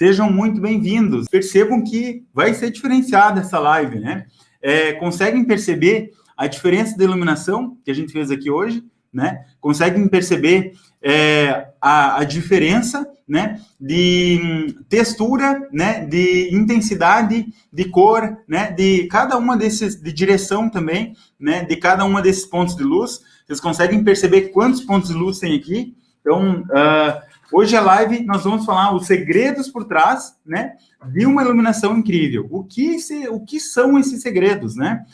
Sejam muito bem-vindos. Percebam que vai ser diferenciada essa live, né? Conseguem perceber a diferença de iluminação que a gente fez aqui hoje, né? Conseguem perceber a diferença, né? De textura, né? De intensidade, de cor, né? De cada uma desses, de direção também, né? De cada uma desses pontos de luz. Vocês conseguem perceber quantos pontos de luz tem aqui? Então, hoje a live nós vamos falar os segredos por trás, né, de uma iluminação incrível. O que são esses segredos, né?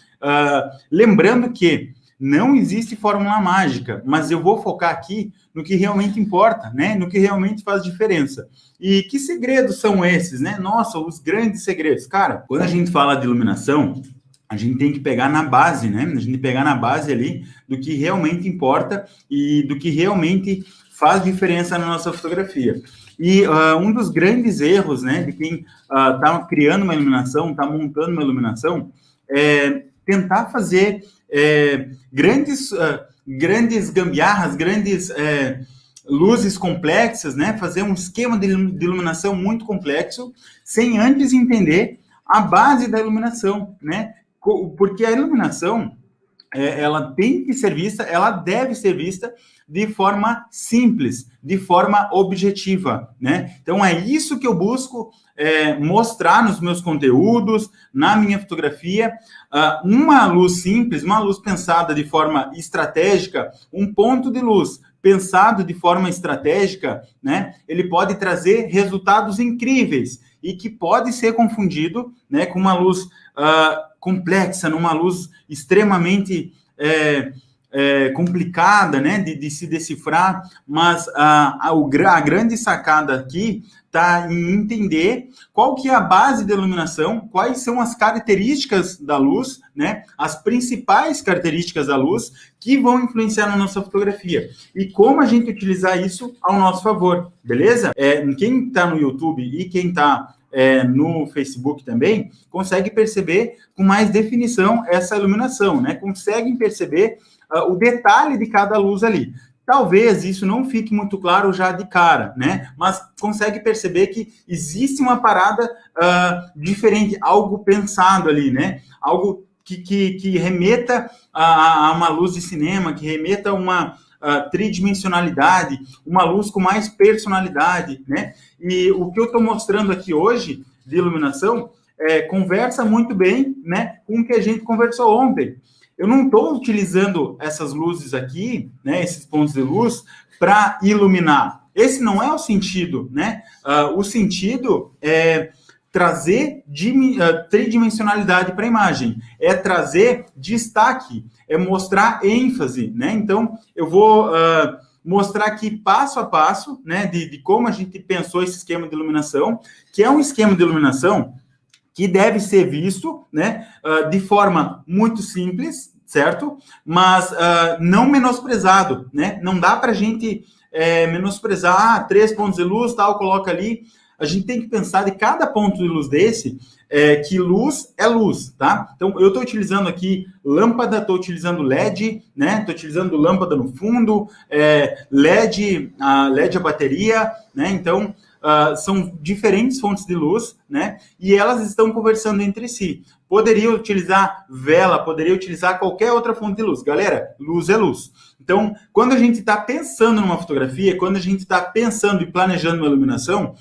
Lembrando que não existe fórmula mágica, mas eu vou focar aqui no que realmente importa, né? No que realmente faz diferença. E que segredos são esses, né? Nossa, os grandes segredos. Cara, quando a gente fala de iluminação, a gente tem que pegar na base, né? A gente tem que pegar na base ali do que realmente importa e do que realmente faz diferença na nossa fotografia. E um dos grandes erros, né, de quem está criando uma iluminação, está montando uma iluminação, é tentar fazer grandes gambiarras, grandes luzes complexas, né, fazer um esquema de iluminação muito complexo, sem antes entender a base da iluminação, né? Porque a iluminação, ela tem que ser vista, ela deve ser vista de forma simples, de forma objetiva, né? Então, é isso que eu busco mostrar nos meus conteúdos, na minha fotografia. Uma luz simples, uma luz pensada de forma estratégica, um ponto de luz pensado de forma estratégica, né? Ele pode trazer resultados incríveis e que pode ser confundido, né, com uma luz complexa, numa luz extremamente complicada, né, de se decifrar, mas a grande sacada aqui está em entender qual que é a base da iluminação, quais são as características da luz, né, as principais características da luz que vão influenciar na nossa fotografia e como a gente utilizar isso ao nosso favor, beleza? Quem está no YouTube e quem está no Facebook também, consegue perceber com mais definição essa iluminação, né? Conseguem perceber o detalhe de cada luz ali. Talvez isso não fique muito claro já de cara, né? Mas consegue perceber que existe uma parada diferente, algo pensado ali, né? Algo que remeta a uma luz de cinema, que remeta a uma tridimensionalidade, uma luz com mais personalidade, né? E o que eu estou mostrando aqui hoje de iluminação conversa muito bem, né, com o que a gente conversou ontem. Eu não estou utilizando essas luzes aqui, né, esses pontos de luz, para iluminar. Esse não é o sentido, né? O sentido é trazer tridimensionalidade para a imagem, é trazer destaque, é mostrar ênfase, né? Então, eu vou mostrar aqui passo a passo, né, de como a gente pensou esse esquema de iluminação, que é um esquema de iluminação que deve ser visto, né, de forma muito simples, certo? Mas não menosprezado, né? Não dá para a gente menosprezar 3 pontos de luz, tal, coloca ali. A gente tem que pensar de cada ponto de luz desse, que luz é luz, tá? Então, eu estou utilizando aqui lâmpada, estou utilizando LED, né? Estou utilizando lâmpada no fundo, LED a bateria, né? Então, são diferentes fontes de luz, né? E elas estão conversando entre si. Poderia utilizar vela, poderia utilizar qualquer outra fonte de luz. Galera, luz é luz. Então, quando a gente está pensando numa fotografia, quando a gente está pensando e planejando uma iluminação,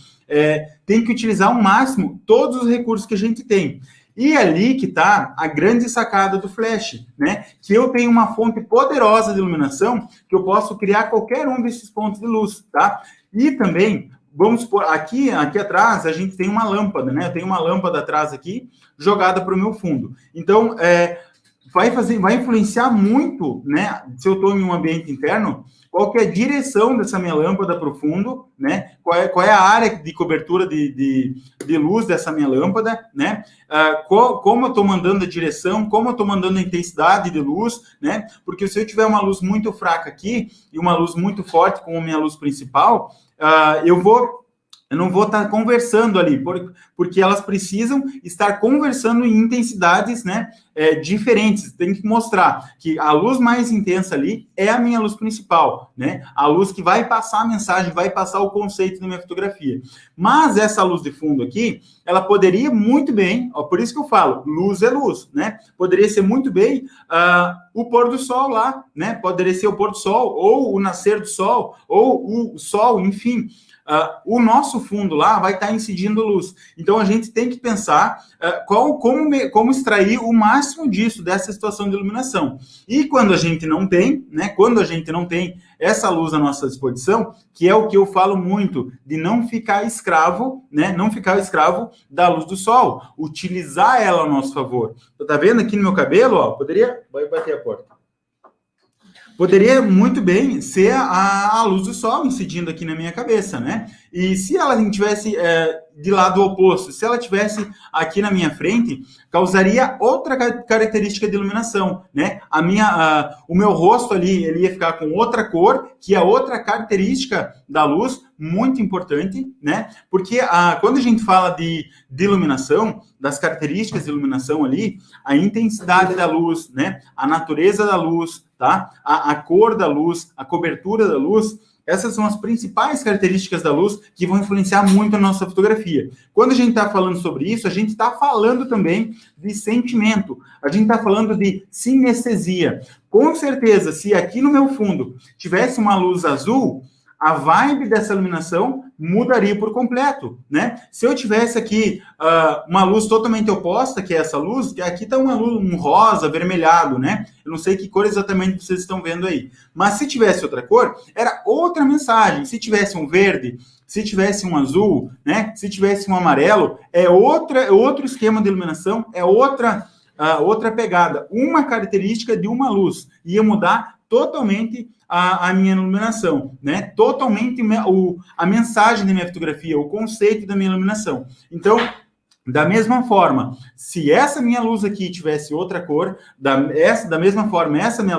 tem que utilizar ao máximo todos os recursos que a gente tem. E é ali que está a grande sacada do flash, né? Que eu tenho uma fonte poderosa de iluminação que eu posso criar qualquer um desses pontos de luz, tá? E também, vamos supor, aqui atrás a gente tem uma lâmpada, né? Eu tenho uma lâmpada atrás aqui, jogada para o meu fundo. Então, vai influenciar muito, né? Se eu estou em um ambiente interno, qual que é a direção dessa minha lâmpada para o fundo, né? Qual é a área de cobertura de luz dessa minha lâmpada, né? Como eu estou mandando a direção, como eu estou mandando a intensidade de luz, né? Porque se eu tiver uma luz muito fraca aqui e uma luz muito forte como minha luz principal, eu vou Eu não vou estar conversando ali, porque elas precisam estar conversando em intensidades, né, diferentes. Tem que mostrar que a luz mais intensa ali é a minha luz principal, né? A luz que vai passar a mensagem, vai passar o conceito da minha fotografia. Mas essa luz de fundo aqui, ela poderia muito bem, ó, por isso que eu falo, luz é luz, né? Poderia ser muito bem o pôr do sol lá, né? Poderia ser o pôr do sol, ou o nascer do sol, ou o sol, enfim. O nosso fundo lá vai estar incidindo luz. Então, a gente tem que pensar como extrair o máximo disso, dessa situação de iluminação. E quando a gente não tem, né, quando a gente não tem essa luz à nossa disposição, que é o que eu falo muito, de não ficar escravo, né, não ficar escravo da luz do sol, utilizar ela ao nosso favor. Tá vendo aqui no meu cabelo, ó, vai bater a porta. Poderia muito bem ser a luz do sol incidindo aqui na minha cabeça, né? E se ela tivesse de lado oposto, se ela tivesse aqui na minha frente, causaria outra característica de iluminação, né? O meu rosto ali, ele ia ficar com outra cor, que é outra característica da luz, muito importante, né? Porque quando a gente fala de iluminação, das características de iluminação ali, a intensidade da luz, né? A natureza da luz, tá? A cor da luz, a cobertura da luz, essas são as principais características da luz que vão influenciar muito a nossa fotografia. Quando a gente está falando sobre isso, a gente está falando também de sentimento, a gente está falando de sinestesia. Com certeza, se aqui no meu fundo tivesse uma luz azul, a vibe dessa iluminação mudaria por completo, né? Se eu tivesse aqui uma luz totalmente oposta, que é essa luz, que aqui está uma luz, um rosa, avermelhado, né? Eu não sei que cor exatamente vocês estão vendo aí. Mas se tivesse outra cor, era outra mensagem. Se tivesse um verde, se tivesse um azul, né? Se tivesse um amarelo, é outro esquema de iluminação, é outra pegada. Uma característica de uma luz ia mudar totalmente a minha iluminação, né? Totalmente a mensagem da minha fotografia, o conceito da minha iluminação. Então, da mesma forma, se essa minha luz aqui tivesse outra cor, da mesma forma, essa minha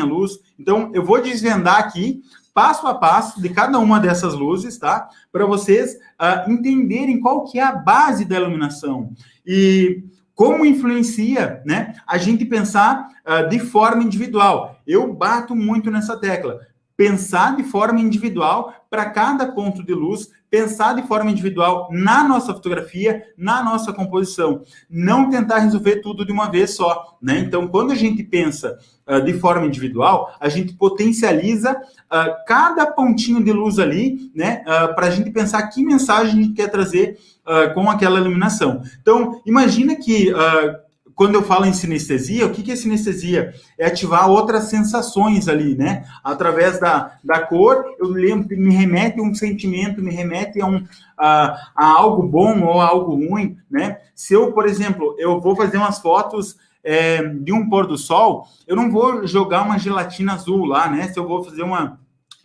luz, então eu vou desvendar aqui, passo a passo, de cada uma dessas luzes, tá? Para vocês entenderem qual que é a base da iluminação. E como influencia, né, a gente pensar de forma individual. Eu bato muito nessa tecla. Pensar de forma individual para cada ponto de luz, pensar de forma individual na nossa fotografia, na nossa composição. Não tentar resolver tudo de uma vez só, né? Então, quando a gente pensa de forma individual, a gente potencializa cada pontinho de luz ali, né? Para a gente pensar que mensagem a gente quer trazer com aquela iluminação. Então, imagina que quando eu falo em sinestesia, o que é sinestesia? É ativar outras sensações ali, né? Através da cor, eu lembro, me remete a um sentimento, me remete a algo bom ou a algo ruim, né? Se eu, por exemplo, eu vou fazer umas fotos de um pôr do sol, eu não vou jogar uma gelatina azul lá, né? Se eu vou fazer uma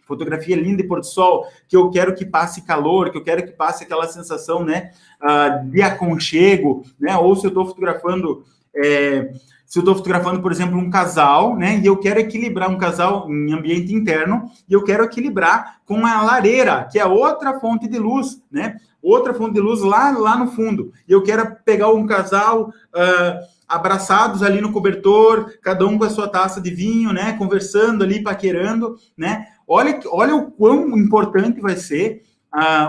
fotografia linda de pôr do sol, que eu quero que passe calor, que eu quero que passe aquela sensação, né, de aconchego, né? Ou se eu estou fotografando por exemplo, um casal, né, e eu quero equilibrar um casal em ambiente interno, e eu quero equilibrar com a lareira, que é outra fonte de luz, né, outra fonte de luz lá no fundo, e eu quero pegar um casal abraçados ali no cobertor, cada um com a sua taça de vinho, né, conversando ali, paquerando, né, olha o quão importante vai ser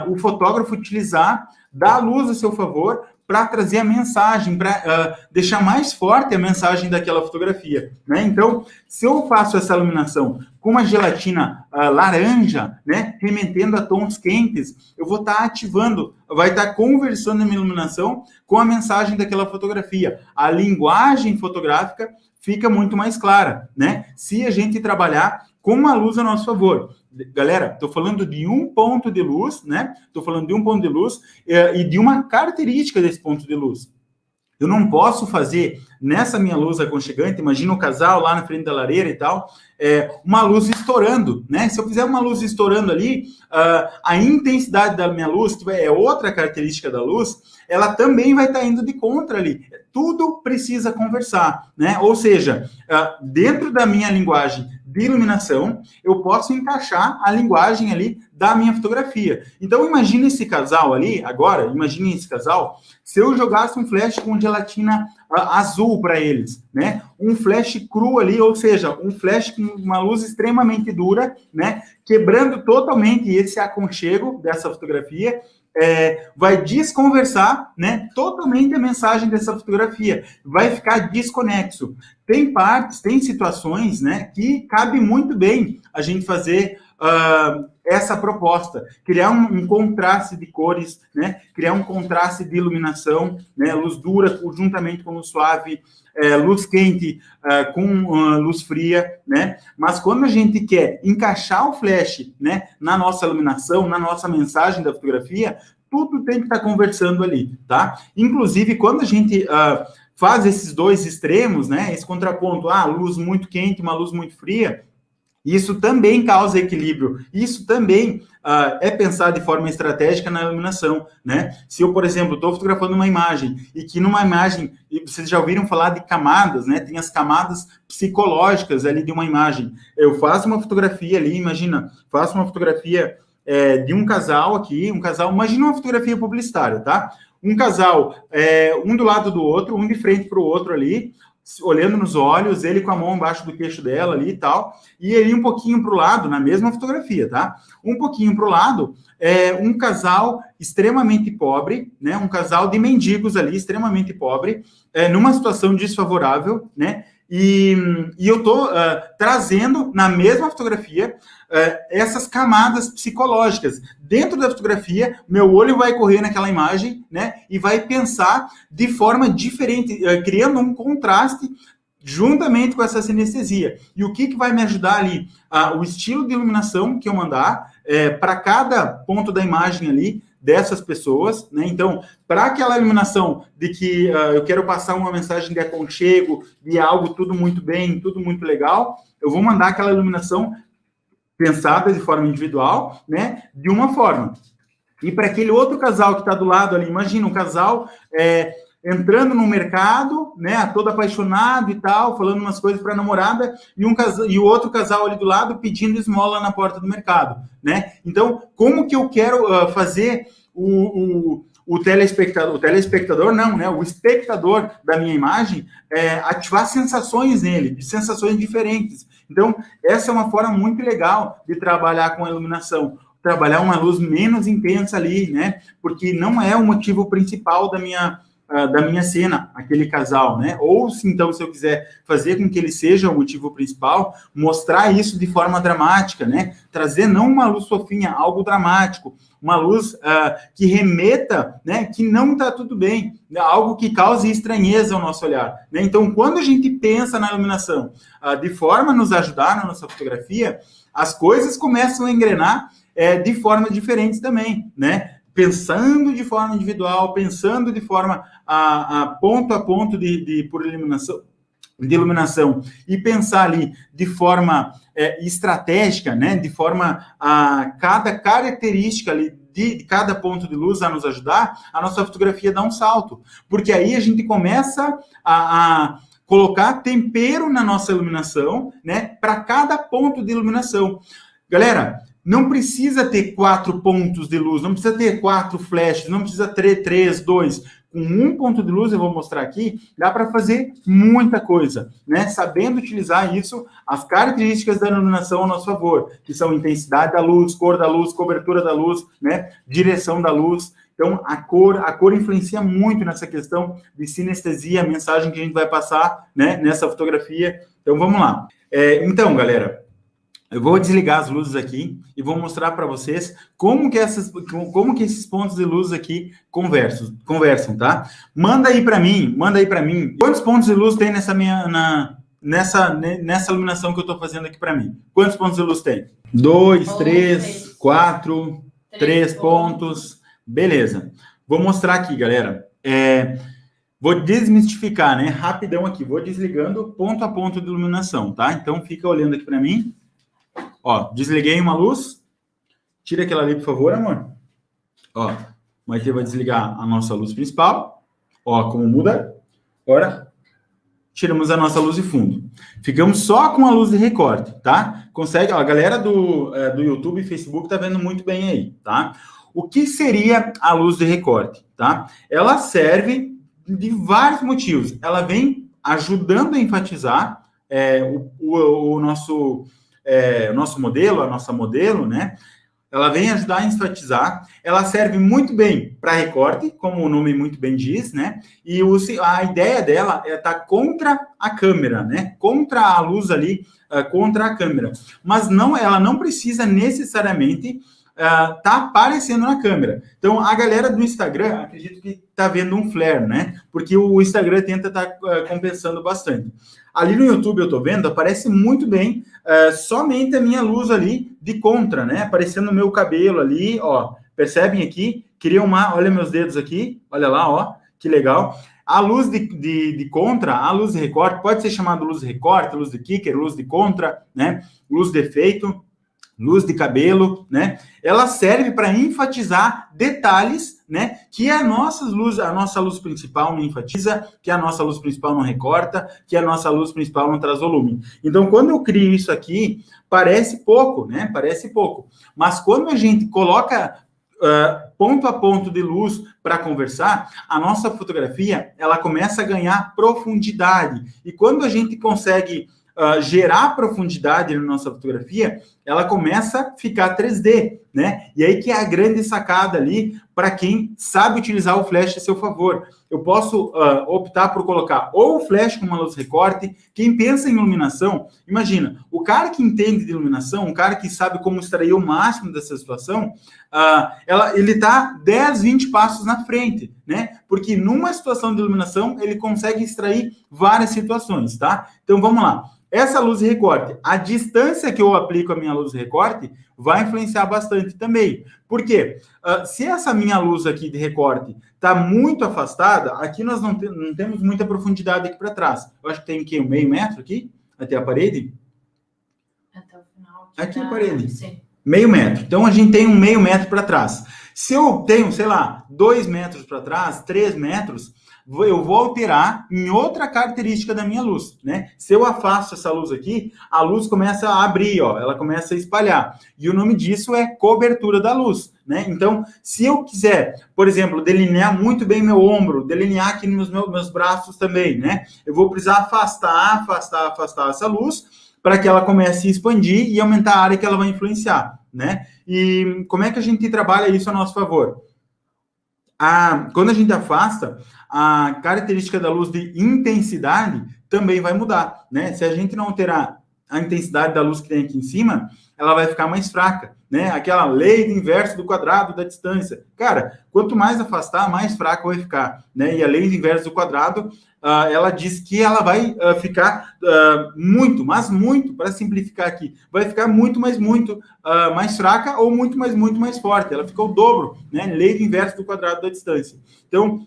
o fotógrafo utilizar da luz a seu favor para trazer a mensagem, para deixar mais forte a mensagem daquela fotografia, né? Então, se eu faço essa iluminação com uma gelatina laranja, né, remetendo a tons quentes, eu vou estar ativando, vai estar conversando a minha iluminação com a mensagem daquela fotografia. A linguagem fotográfica fica muito mais clara, né? Se a gente trabalhar com uma luz a nosso favor. Galera, estou falando de um ponto de luz, né? Estou falando de um ponto de luz e de uma característica desse ponto de luz. Eu não posso fazer nessa minha luz aconchegante, imagina o casal lá na frente da lareira e tal, uma luz estourando, né? Se eu fizer uma luz estourando ali, a intensidade da minha luz, que é outra característica da luz, ela também vai estar indo de contra ali. Tudo precisa conversar, né? Ou seja, dentro da minha linguagem de iluminação, eu posso encaixar a linguagem ali da minha fotografia. Então, imagine esse casal ali, agora, imagine esse casal, se eu jogasse um flash com gelatina azul para eles, né? Um flash cru ali, ou seja, um flash com uma luz extremamente dura, né? Quebrando totalmente esse aconchego dessa fotografia, vai desconversar, né, totalmente a mensagem dessa fotografia, vai ficar desconexo. Tem partes, tem situações, né, que cabe muito bem a gente fazer essa proposta, criar um contraste de cores, né, criar um contraste de iluminação, né, luz dura juntamente com luz suave, luz quente com luz fria, né? Mas quando a gente quer encaixar o flash, né, na nossa iluminação, na nossa mensagem da fotografia, tudo tem que estar conversando ali, tá? Inclusive, quando a gente faz esses dois extremos, né, esse contraponto, luz muito quente, uma luz muito fria, isso também causa equilíbrio. Isso também é pensar de forma estratégica na iluminação, né? Se eu, por exemplo, estou fotografando uma imagem e que numa imagem, e vocês já ouviram falar de camadas, né? Tem as camadas psicológicas ali de uma imagem. Eu faço uma fotografia ali, imagina, faço uma fotografia de um casal aqui, imagina uma fotografia publicitária, tá? Um casal, um do lado do outro, um de frente para o outro ali, olhando nos olhos, ele com a mão embaixo do queixo dela ali e tal, e ele um pouquinho para o lado, na mesma fotografia, tá? Um pouquinho para o lado, um casal extremamente pobre, né? Um casal de mendigos ali, extremamente pobre, numa situação desfavorável, né? E eu estou trazendo na mesma fotografia essas camadas psicológicas. Dentro da fotografia, meu olho vai correr naquela imagem, né? E vai pensar de forma diferente, criando um contraste juntamente com essa sinestesia. E o que vai me ajudar ali? O estilo de iluminação que eu mandar para cada ponto da imagem ali, dessas pessoas, né? Então, para aquela iluminação de que eu quero passar uma mensagem de aconchego, de algo tudo muito bem, tudo muito legal, eu vou mandar aquela iluminação pensada de forma individual, né? De uma forma. E para aquele outro casal que está do lado ali, imagina um casal entrando no mercado, né? Todo apaixonado e tal, falando umas coisas para a namorada, e o outro casal ali do lado pedindo esmola na porta do mercado, né? Então, como que eu quero fazer o telespectador não, né? O espectador da minha imagem ativar sensações nele, de sensações diferentes. Então, essa é uma forma muito legal de trabalhar com a iluminação. Trabalhar uma luz menos intensa ali, né? Porque não é o motivo principal da minha cena, aquele casal, né? Ou, então, se eu quiser fazer com que ele seja o motivo principal, mostrar isso de forma dramática, né? Trazer não uma luz fofinha, algo dramático, uma luz que remeta, né? Que não está tudo bem, algo que cause estranheza ao nosso olhar, né? Então, quando a gente pensa na iluminação de forma a nos ajudar na nossa fotografia, as coisas começam a engrenar de forma diferente também, né? Pensando de forma individual, pensando de forma ponto a ponto por iluminação, e pensar ali de forma estratégica, né? De forma a cada característica ali de cada ponto de luz a nos ajudar, a nossa fotografia dá um salto, porque aí a gente começa a colocar tempero na nossa iluminação, né? Para cada ponto de iluminação. Galera, não precisa ter 4 pontos de luz, não precisa ter 4 flashes, não precisa ter 3, 2. Com um ponto de luz, eu vou mostrar aqui, dá para fazer muita coisa, né? Sabendo utilizar isso, as características da iluminação a nosso favor, que são intensidade da luz, cor da luz, cobertura da luz, né? Direção da luz. Então, a cor influencia muito nessa questão de sinestesia, a mensagem que a gente vai passar, né, nessa fotografia. Então, vamos lá. Então, galera, eu vou desligar as luzes aqui e vou mostrar para vocês como que esses pontos de luz aqui conversam, tá? Manda aí para mim. Quantos pontos de luz tem nessa iluminação que eu estou fazendo aqui para mim? Quantos pontos de luz tem? 2, 3, 4, 3 pontos. Beleza. Vou mostrar aqui, galera. Vou desmistificar, né? Rapidão aqui. Vou desligando ponto a ponto de iluminação, tá? Então, fica olhando aqui para mim. Ó, desliguei uma luz. Tira aquela ali, por favor, amor. Ó, vai desligar a nossa luz principal. Ó, como muda. Agora. tiramos a nossa luz de fundo. Ficamos só com a luz de recorte, tá? Consegue, ó, a galera do YouTube e Facebook tá vendo muito bem aí, tá? O que seria a luz de recorte, tá? Ela serve de vários motivos. Ela vem ajudando a enfatizar o nosso modelo, a nossa modelo, né? Ela vem ajudar a enfatizar, ela serve muito bem para recorte, como o nome muito bem diz, né? E a ideia dela é estar contra a câmera, né? Contra a luz ali, contra a câmera. Mas não, ela não precisa necessariamente tá aparecendo na câmera. Então, a galera do Instagram, acredito que tá vendo um flare, né? Porque o Instagram tenta estar compensando bastante. Ali no YouTube eu tô vendo, aparece muito bem somente a minha luz ali de contra, né? Aparecendo o meu cabelo ali, ó. Percebem aqui? Olha meus dedos aqui, olha lá, ó, que legal. A luz de contra, a luz de recorte, pode ser chamada luz de recorte, luz de kicker, luz de contra, né? Luz de efeito, luz de cabelo, né? Ela serve para enfatizar detalhes, né? Que a nossa luz principal não enfatiza, que a nossa luz principal não recorta, que a nossa luz principal não traz volume. Então, quando eu crio isso aqui, parece pouco, né? Parece pouco. Mas quando a gente coloca ponto a ponto de luz para conversar, a nossa fotografia ela começa a ganhar profundidade. E quando a gente consegue gerar profundidade na nossa fotografia, ela começa a ficar 3D, né? E aí que é a grande sacada ali para quem sabe utilizar o flash a seu favor. Eu posso optar por colocar ou o flash com uma luz recorte. Quem pensa em iluminação, imagina, o cara que entende de iluminação, um cara que sabe como extrair o máximo dessa situação, ele está 10, 20 passos na frente, né? Porque numa situação de iluminação, ele consegue extrair várias situações, tá? Então, vamos lá. Essa luz de recorte, a distância que eu aplico a minha luz de recorte vai influenciar bastante também. Por quê? Se essa minha luz aqui de recorte está muito afastada, aqui nós não temos muita profundidade aqui para trás. Eu acho que tem aqui 1/2 metro aqui, até a parede. Até o final. Aqui a parede. Sim. 1/2 metro. Então, a gente tem 1/2 metro para trás. Se eu tenho, sei lá, 2 metros para trás, 3 metros, eu vou alterar em outra característica da minha luz, né? Se eu afasto essa luz aqui, a luz começa a abrir, ó, ela começa a espalhar. E o nome disso é cobertura da luz, né? Então, se eu quiser, por exemplo, delinear muito bem meu ombro, delinear aqui nos meus braços também, né? Eu vou precisar afastar essa luz para que ela comece a expandir e aumentar a área que ela vai influenciar, né? E como é que a gente trabalha isso a nosso favor? Quando a gente afasta, a característica da luz de intensidade também vai mudar, né? Se a gente não alterar a intensidade da luz que tem aqui em cima, ela vai ficar mais fraca, né? Aquela lei do inverso do quadrado da distância. Cara, quanto mais afastar, mais fraca vai ficar, né? E a lei do inverso do quadrado, ela diz que ela vai ficar muito, mas muito, para simplificar aqui, vai ficar muito mais fraca ou muito mais forte. Ela fica o dobro, né? Lei do inverso do quadrado da distância. Então,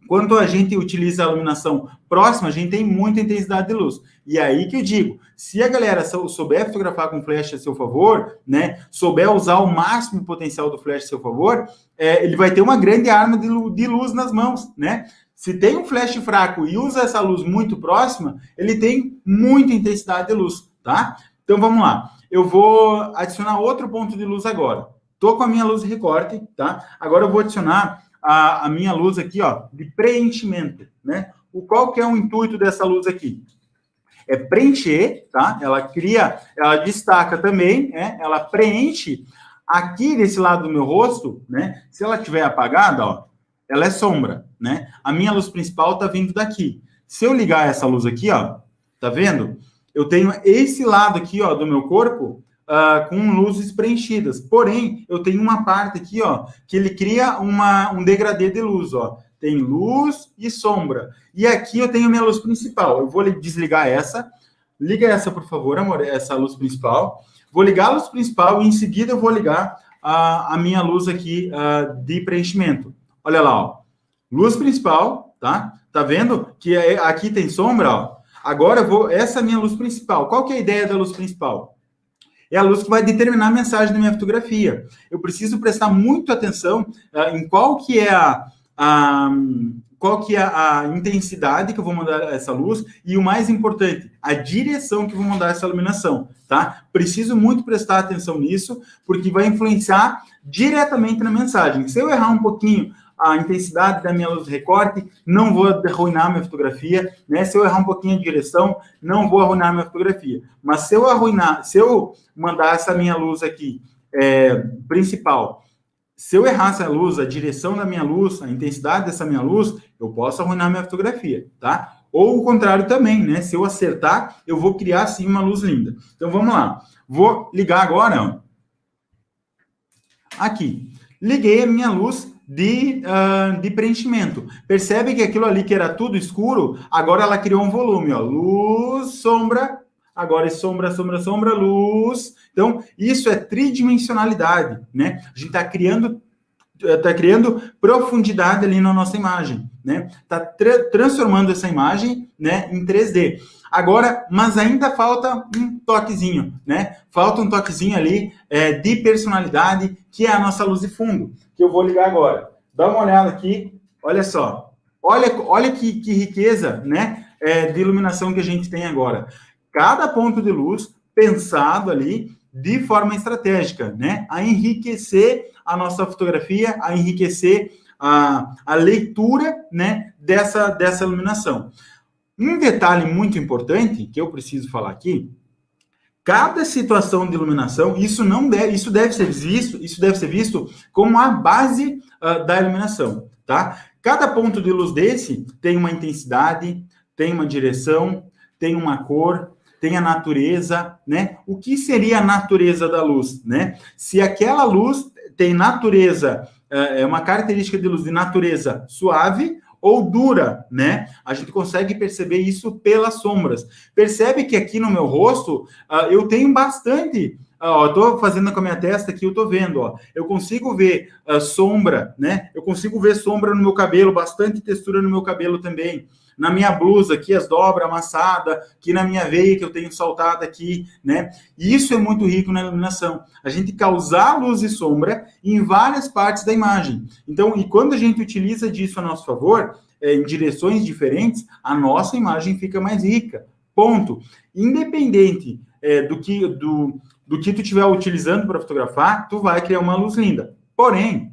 quando a gente utiliza a iluminação próxima, a gente tem muita intensidade de luz. E aí que eu digo, se a galera souber fotografar com flash a seu favor, né, souber usar o máximo potencial do flash a seu favor, ele vai ter uma grande arma de luz nas mãos, né? Se tem um flash fraco e usa essa luz muito próxima, ele tem muita intensidade de luz, tá? Então, vamos lá. Eu vou adicionar outro ponto de luz agora. Tô com a minha luz de recorte, tá? Agora eu vou adicionar a minha luz aqui, ó, de preenchimento, né? Qual que é o intuito dessa luz aqui? É preencher, tá? Ela destaca também, né? Ela preenche aqui desse lado do meu rosto, né? Se ela estiver apagada, ó, ela é sombra, né? A minha luz principal tá vindo daqui. Se eu ligar essa luz aqui, ó, tá vendo? Eu tenho esse lado aqui, ó, do meu corpo com luzes preenchidas. Porém, eu tenho uma parte aqui, ó, que ele cria um degradê de luz, ó. Tem luz e sombra. E aqui eu tenho minha luz principal. Eu vou desligar essa. Liga essa, por favor, amor, essa luz principal. Vou ligar a luz principal e em seguida eu vou ligar a minha luz aqui de preenchimento. Olha lá, ó. Luz principal, tá? Tá vendo que aqui tem sombra, ó. Agora essa é a minha luz principal. Qual que é a ideia da luz principal? É a luz que vai determinar a mensagem da minha fotografia. Eu preciso prestar muito atenção em qual que é qual que é a intensidade que eu vou mandar essa luz e o mais importante, a direção que eu vou mandar essa iluminação, tá? Preciso muito prestar atenção nisso, porque vai influenciar diretamente na mensagem. Se eu errar um pouquinho a intensidade da minha luz de recorte, não vou arruinar minha fotografia, né? Se eu errar um pouquinho a direção, não vou arruinar minha fotografia. Mas se eu mandar essa minha luz aqui, principal, se eu errar essa luz, a direção da minha luz, a intensidade dessa minha luz, eu posso arruinar minha fotografia, tá? Ou o contrário também, né? Se eu acertar, eu vou criar, sim, uma luz linda. Então, vamos lá. Vou ligar agora, ó. Aqui. Liguei a minha luz de preenchimento. Percebe que aquilo ali que era tudo escuro, agora ela criou um volume, ó. Luz, sombra, agora é sombra, sombra, sombra, luz. Então, isso é tridimensionalidade, né? A gente está criando profundidade ali na nossa imagem, né? Está transformando essa imagem, né, em 3D. Agora, mas ainda falta um toquezinho, né? Falta um toquezinho ali de personalidade, que é a nossa luz de fundo, que eu vou ligar agora. Dá uma olhada aqui, olha só. Olha que riqueza, né, de iluminação que a gente tem agora. Cada ponto de luz pensado ali de forma estratégica, né? A enriquecer a nossa fotografia, a enriquecer a leitura, né, dessa iluminação. Um detalhe muito importante que eu preciso falar aqui: cada situação de iluminação, isso deve ser visto como a base da iluminação, tá? Cada ponto de luz desse tem uma intensidade, tem uma direção, tem uma cor, tem a natureza, né? O que seria a natureza da luz, né? Se aquela luz tem natureza, uma característica de luz de natureza suave ou dura, né? A gente consegue perceber isso pelas sombras. Percebe que aqui no meu rosto, eu tenho bastante... eu tô fazendo com a minha testa aqui, eu tô vendo, ó. Eu consigo ver sombra, né? Eu consigo ver sombra no meu cabelo, bastante textura no meu cabelo também. Na minha blusa aqui, as dobras amassadas, aqui na minha veia que eu tenho saltada aqui, né? E isso é muito rico na iluminação. A gente causar luz e sombra em várias partes da imagem. Então, e quando a gente utiliza disso a nosso favor, em direções diferentes, a nossa imagem fica mais rica. Ponto. Independente do que tu estiver utilizando para fotografar, tu vai criar uma luz linda. Porém,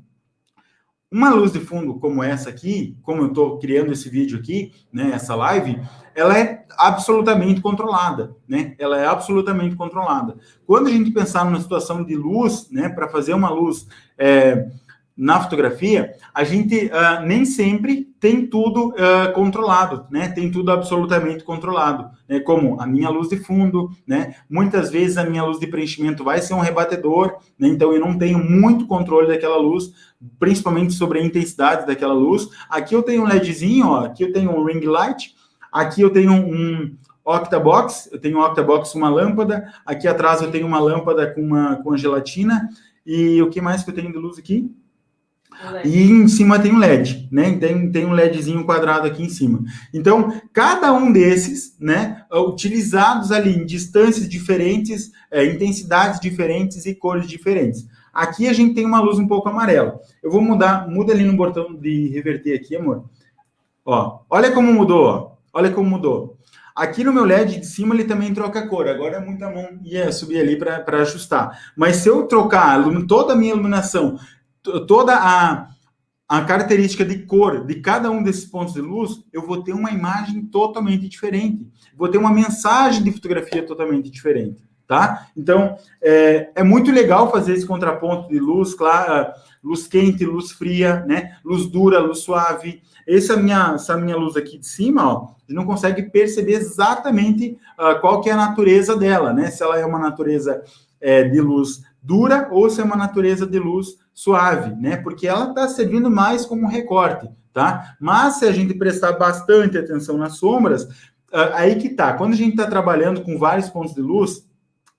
uma luz de fundo como essa aqui, como eu estou criando esse vídeo aqui, né, essa live, ela é absolutamente controlada, né? Ela é absolutamente controlada. Quando a gente pensar numa situação de luz, né, para fazer uma luz na fotografia, a gente nem sempre tem tudo controlado, né? Tem tudo absolutamente controlado, né? Como a minha luz de fundo, né? Muitas vezes a minha luz de preenchimento vai ser um rebatedor, né? Então eu não tenho muito controle daquela luz, principalmente sobre a intensidade daquela luz. Aqui eu tenho um LEDzinho, ó, aqui eu tenho um ring light, aqui eu tenho um octabox, uma lâmpada, aqui atrás eu tenho uma lâmpada com uma gelatina, e o que mais que eu tenho de luz aqui? E em cima tem um LED, né? Tem um LEDzinho quadrado aqui em cima. Então, cada um desses, né, utilizados ali em distâncias diferentes, intensidades diferentes e cores diferentes. Aqui a gente tem uma luz um pouco amarela. Eu vou muda ali no botão de reverter aqui, amor. Ó, olha como mudou, ó. Olha como mudou. Aqui no meu LED de cima ele também troca a cor. Agora é muita mão ia subir ali para ajustar. Mas se eu trocar toda a minha iluminação, toda a característica de cor de cada um desses pontos de luz, eu vou ter uma imagem totalmente diferente. Vou ter uma mensagem de fotografia totalmente diferente, tá? Então, é muito legal fazer esse contraponto de luz clara, luz quente, luz fria, né? Luz dura, luz suave. Essa minha luz aqui de cima, ó, a gente não consegue perceber exatamente qual que é a natureza dela, né? Se ela é uma natureza de luz dura ou se é uma natureza de luz suave, né? Porque ela está servindo mais como um recorte, tá? Mas se a gente prestar bastante atenção nas sombras, aí que tá. Quando a gente está trabalhando com vários pontos de luz,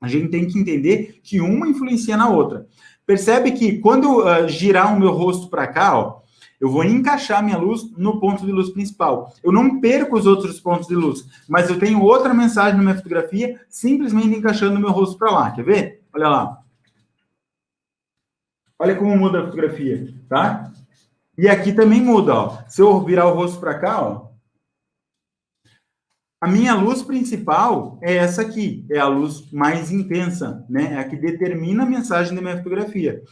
a gente tem que entender que uma influencia na outra. Percebe que quando eu girar o meu rosto para cá, ó, eu vou encaixar minha luz no ponto de luz principal. Eu não perco os outros pontos de luz, mas eu tenho outra mensagem na minha fotografia simplesmente encaixando o meu rosto para lá. Quer ver? Olha lá. Olha como muda a fotografia, tá? E aqui também muda, ó. Se eu virar o rosto para cá, ó, a minha luz principal é essa aqui, é a luz mais intensa, né? É a que determina a mensagem da minha fotografia.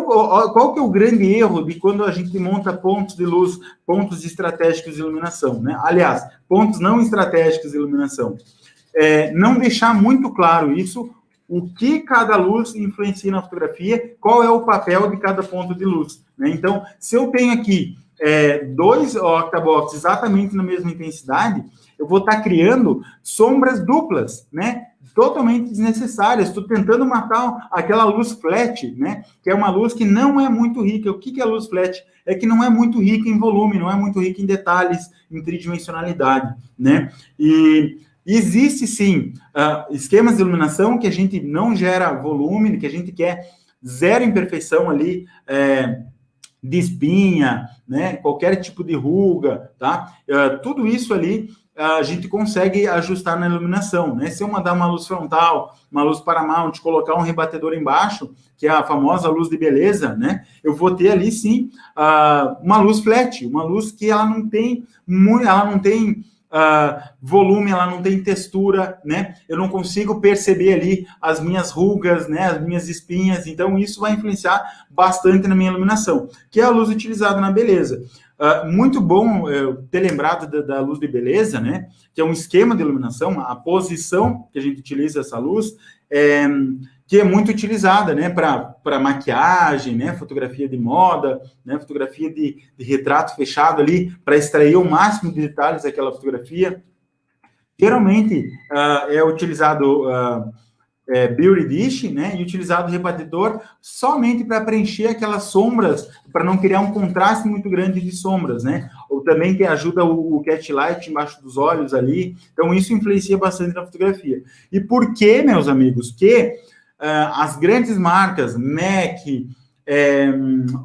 Qual que é o grande erro de quando a gente monta pontos de luz, pontos estratégicos de iluminação, né? Aliás, pontos não estratégicos de iluminação. Não deixar muito claro isso, o que cada luz influencia na fotografia, qual é o papel de cada ponto de luz, né? Então, se eu tenho aqui dois octabox exatamente na mesma intensidade, eu vou estar criando sombras duplas, né? Totalmente desnecessárias. Estou tentando matar aquela luz flat, né? Que é uma luz que não é muito rica. O que é a luz flat? É que não é muito rica em volume, não é muito rica em detalhes, em tridimensionalidade, né? E existe, sim, esquemas de iluminação que a gente não gera volume, que a gente quer zero imperfeição ali, de espinha, né? Qualquer tipo de ruga, tá? Tudo isso ali a gente consegue ajustar na iluminação, né? Se eu mandar uma luz frontal, uma luz paramount, colocar um rebatedor embaixo, que é a famosa luz de beleza, né? Eu vou ter ali, sim, uma luz flat, uma luz que ela não tem volume, ela não tem textura, né? Eu não consigo perceber ali as minhas rugas, né? As minhas espinhas. Então, isso vai influenciar bastante na minha iluminação, que é a luz utilizada na beleza. Muito bom ter lembrado da luz de beleza, né? Que é um esquema de iluminação, a posição que a gente utiliza essa luz, que é muito utilizada, né? Para maquiagem, né? Fotografia de moda, né? Fotografia de retrato fechado ali, para extrair o máximo de detalhes daquela fotografia. Geralmente é utilizado Beauty Dish, né, e utilizado o rebatedor somente para preencher aquelas sombras, para não criar um contraste muito grande de sombras, né, ou também que ajuda o cat light embaixo dos olhos ali, então isso influencia bastante na fotografia. E por que, meus amigos, que as grandes marcas, MAC,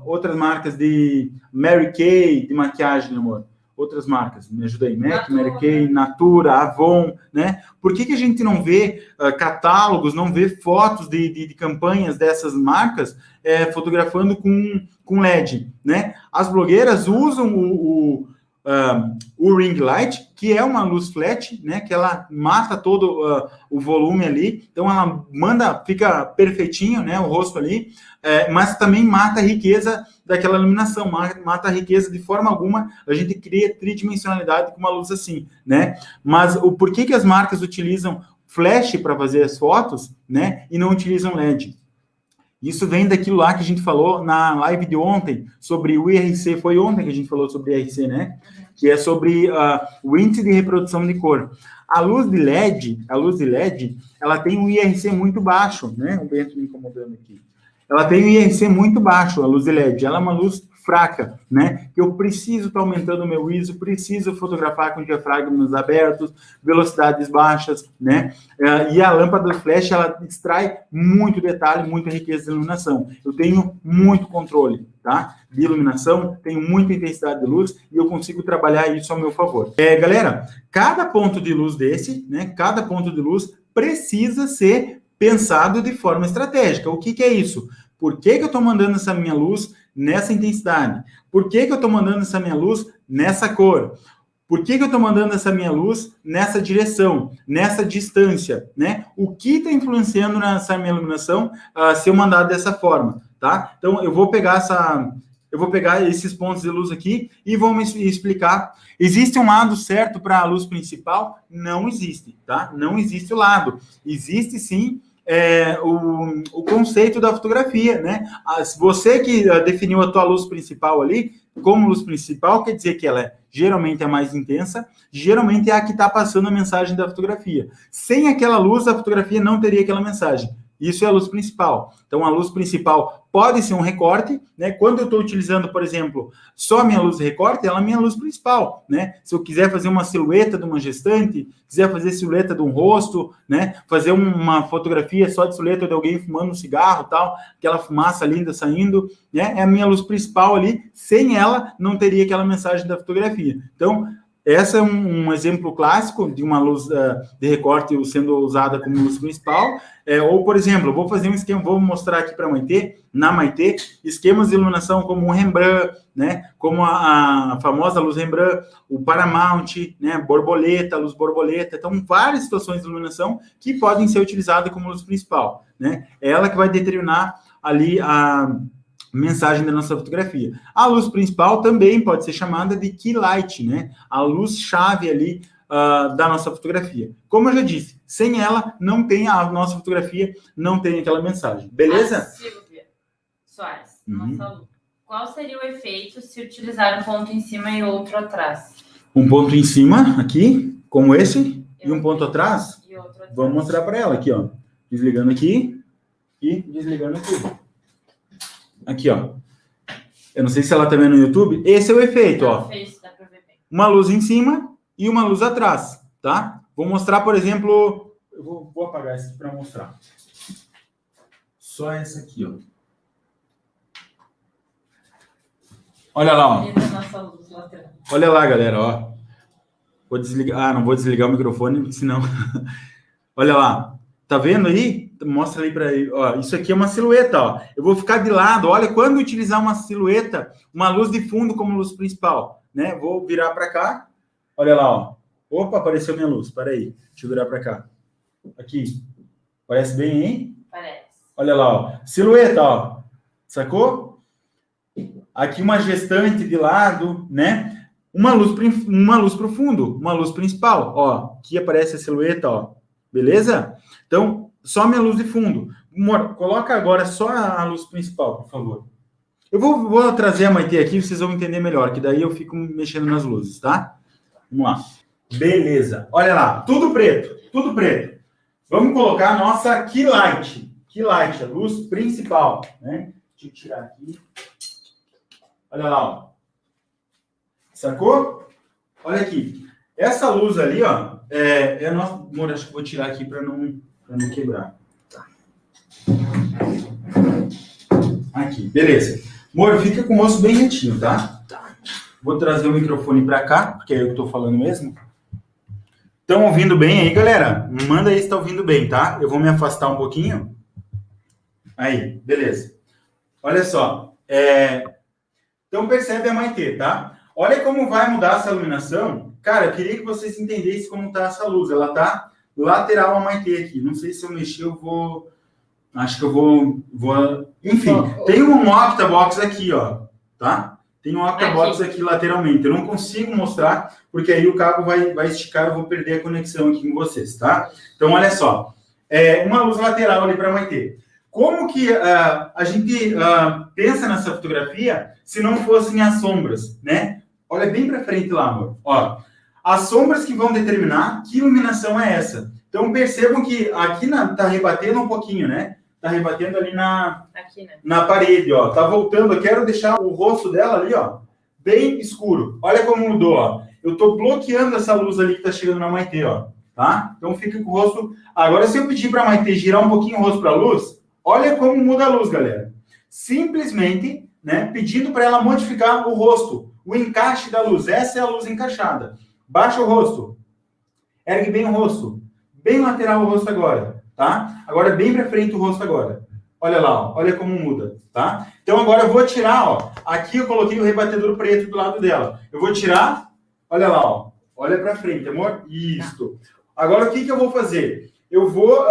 outras marcas de Mary Kay, de maquiagem, amor, outras marcas, me ajuda aí, MAC, Mary Kay, Natura, Avon, né? Por que a gente não vê catálogos, não vê fotos de campanhas dessas marcas fotografando com LED, né? As blogueiras usam o ring light, que é uma luz flat, né? Que ela mata todo o volume ali, então ela fica perfeitinho, né? O rosto ali, mas também mata a riqueza daquela iluminação, mata a riqueza de forma alguma, a gente cria tridimensionalidade com uma luz assim, né? Mas por que as marcas utilizam flash para fazer as fotos, né? E não utilizam LED? Isso vem daquilo lá que a gente falou na live de ontem, sobre o IRC, foi ontem que a gente falou sobre IRC, né? Que é sobre o índice de reprodução de cor. A luz de LED, ela tem um IRC muito baixo, né? O Bento me incomodando aqui. Ela tem um IRC muito baixo, a luz de LED. Ela é uma luz fraca, né? Que eu preciso estar aumentando o meu ISO, preciso fotografar com diafragmas abertos, velocidades baixas, né? E a lâmpada flash, ela extrai muito detalhe, muita riqueza de iluminação. Eu tenho muito controle, tá? De iluminação, tenho muita intensidade de luz e eu consigo trabalhar isso ao meu favor. Galera, cada ponto de luz desse, né? Cada ponto de luz precisa ser pensado de forma estratégica. O que é isso? Por que eu estou mandando essa minha luz nessa intensidade? Por que eu estou mandando essa minha luz nessa cor? Por que eu estou mandando essa minha luz nessa direção, nessa distância, né? O que está influenciando nessa minha iluminação se eu mandar dessa forma, tá? Então, eu vou pegar esses pontos de luz aqui e vou me explicar. Existe um lado certo para a luz principal? Não existe, tá? Não existe o lado. Existe, sim, o conceito da fotografia, né? Você que definiu a tua luz principal ali, como luz principal, quer dizer que ela geralmente é mais intensa, geralmente é a que está passando a mensagem da fotografia. Sem aquela luz, a fotografia não teria aquela mensagem. Isso é a luz principal. Então, a luz principal pode ser um recorte, né? Quando eu estou utilizando, por exemplo, só a minha luz de recorte, ela é a minha luz principal, né? Se eu quiser fazer uma silhueta de uma gestante, quiser fazer silhueta de um rosto, né? Fazer uma fotografia só de silhueta de alguém fumando um cigarro, tal, aquela fumaça linda saindo, né? É a minha luz principal ali. Sem ela, não teria aquela mensagem da fotografia. Então, Essa é um exemplo clássico de uma luz de recorte sendo usada como luz principal. Ou, por exemplo, eu vou fazer um esquema, vou mostrar aqui para a Maitê, na Maitê, esquemas de iluminação como o Rembrandt, né? Como a famosa luz Rembrandt, o Paramount, né? Borboleta, luz borboleta. Então, várias situações de iluminação que podem ser utilizadas como luz principal, né? É ela que vai determinar ali a mensagem da nossa fotografia. A luz principal também pode ser chamada de key light, né? A luz-chave ali da nossa fotografia. Como eu já disse, sem ela, não tem a nossa fotografia, não tem aquela mensagem. Beleza? Silvia Soares, nossa aluna. Qual seria o efeito se utilizar um ponto em cima e outro atrás? Um ponto em cima, aqui, como esse, e um ponto atrás? E outro atrás. Vamos mostrar para ela aqui, ó. Desligando aqui e desligando aqui. Aqui, ó. Eu não sei se ela tá vendo no YouTube. Esse é o efeito, ó. Uma luz em cima e uma luz atrás, tá? Vou mostrar, por exemplo... Eu vou apagar esse aqui para mostrar. Só essa aqui, ó. Olha lá, ó. Olha lá, galera, ó. Vou desligar... Ah, não vou desligar o microfone, senão... Olha lá. Tá vendo aí? Mostra aí para ele. Ó, isso aqui é uma silhueta, ó. Eu vou ficar de lado. Olha, quando utilizar uma silhueta, uma luz de fundo como luz principal, né? Vou virar para cá. Olha lá, ó. Opa, apareceu minha luz. Para aí. Deixa eu virar para cá. Aqui. Parece bem, hein? Parece. Olha lá, ó. Silhueta, ó. Sacou? Aqui uma gestante de lado, né? Uma luz pro fundo, uma luz principal, ó. Aqui aparece a silhueta, ó. Beleza? Então, só minha luz de fundo. Amor, coloca agora só a luz principal, por favor. Eu vou trazer a Maitê aqui, vocês vão entender melhor, que daí eu fico mexendo nas luzes, tá? Vamos lá. Beleza. Olha lá, tudo preto, tudo preto. Vamos colocar a nossa key light. Key light, a luz principal, né? Deixa eu tirar aqui. Olha lá, ó. Sacou? Olha aqui. Essa luz ali, ó, é a nossa... Amor, acho que vou tirar aqui para não quebrar. Tá. Aqui, beleza. Amor, fica com o rosto bem retinho, tá? Tá. Vou trazer o microfone para cá, porque é eu que tô falando mesmo. Estão ouvindo bem aí, galera? Manda aí se tá ouvindo bem, tá? Eu vou me afastar um pouquinho. Aí, beleza. Olha só. Então percebe a Maitê, tá? Olha como vai mudar essa iluminação. Cara, eu queria que vocês entendessem como tá essa luz. Ela tá lateral a Maitê aqui. Não sei se eu mexer, eu vou... Acho que eu vou... Enfim, tem um octabox aqui, ó. Tá? Tem um octabox aqui lateralmente. Eu não consigo mostrar, porque aí o cabo vai esticar, eu vou perder a conexão aqui com vocês, tá? Então, olha só. Uma luz lateral ali para Maitê. Como que a gente pensa nessa fotografia se não fossem as sombras, né? Olha bem para frente lá, amor. Ó, as sombras que vão determinar que iluminação é essa. Então, percebam que aqui tá rebatendo um pouquinho, né? Tá rebatendo ali na parede, ó. Tá voltando. Eu quero deixar o rosto dela ali, ó, bem escuro. Olha como mudou, ó. Eu tô bloqueando essa luz ali que tá chegando na Maitê, ó. Tá? Então, fica com o rosto... Agora, se eu pedir para a Maitê girar um pouquinho o rosto para a luz, olha como muda a luz, galera. Simplesmente, né, pedindo para ela modificar o rosto, o encaixe da luz. Essa é a luz encaixada. Baixa o rosto. Ergue bem o rosto. Bem lateral o rosto agora, tá? Agora bem para frente o rosto agora. Olha lá, ó. Olha como muda, tá? Então agora eu vou tirar, ó. Aqui eu coloquei o rebatedor preto do lado dela. Eu vou tirar, olha lá, ó. Olha para frente, amor. Isso. Agora o que eu vou fazer? Eu vou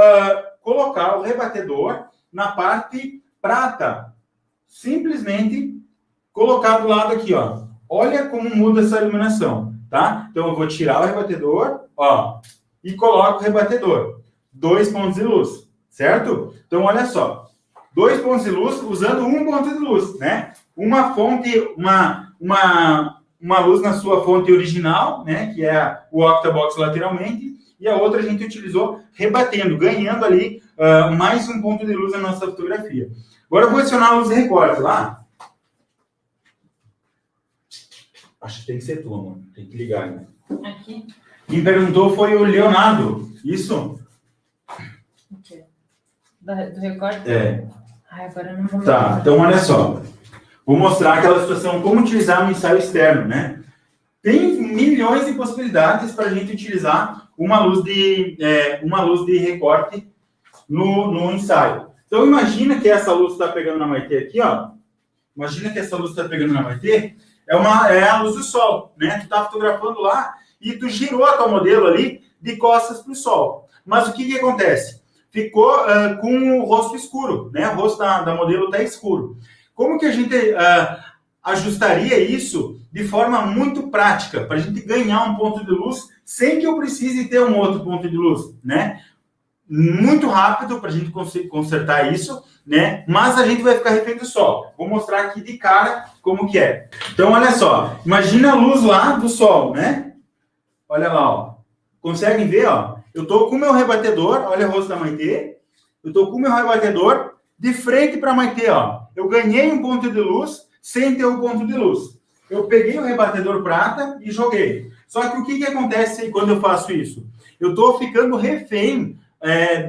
colocar o rebatedor na parte prata. Simplesmente colocar do lado aqui, ó. Olha como muda essa iluminação, tá? Então eu vou tirar o rebatedor, ó, e coloco o rebatedor. 2 pontos de luz, certo? Então olha só. 2 pontos de luz usando 1 ponto de luz, né? Uma fonte, uma luz na sua fonte original, né? Que é o octabox lateralmente. E a outra a gente utilizou rebatendo, ganhando ali mais 1 ponto de luz na nossa fotografia. Agora eu vou adicionar a luz de recorte lá. Acho que tem que ser tu, amor. Tem que ligar, né? Aqui. Quem perguntou foi o Leonardo. Isso? O quê? Do recorte? É. Ai, agora eu não vou... Tá, então olha só. Vou mostrar aquela situação, como utilizar no ensaio externo, né? Tem milhões de possibilidades para a gente utilizar uma luz de recorte no ensaio. Então, imagina que essa luz está pegando na Maitê aqui, ó. Imagina que essa luz está pegando na Maitê, é a luz do sol, né? Tu está fotografando lá e tu girou a tua modelo ali de costas para o sol. Mas o que acontece? Ficou com o rosto escuro, né? O rosto da modelo está escuro. Como que a gente ajustaria isso de forma muito prática, para a gente ganhar um ponto de luz sem que eu precise ter um outro ponto de luz, né? Muito rápido para a gente conseguir consertar isso, né? Mas a gente vai ficar refém do sol. Vou mostrar aqui de cara como que é. Então, olha só. Imagina a luz lá do sol, né? Olha lá, ó. Conseguem ver, ó? Eu tô com o meu rebatedor, olha o rosto da Maitê. Eu tô com o meu rebatedor de frente para a Maitê, ó. Eu ganhei um ponto de luz sem ter um ponto de luz. Eu peguei o rebatedor prata e joguei. Só que o que acontece quando eu faço isso? Eu tô ficando refém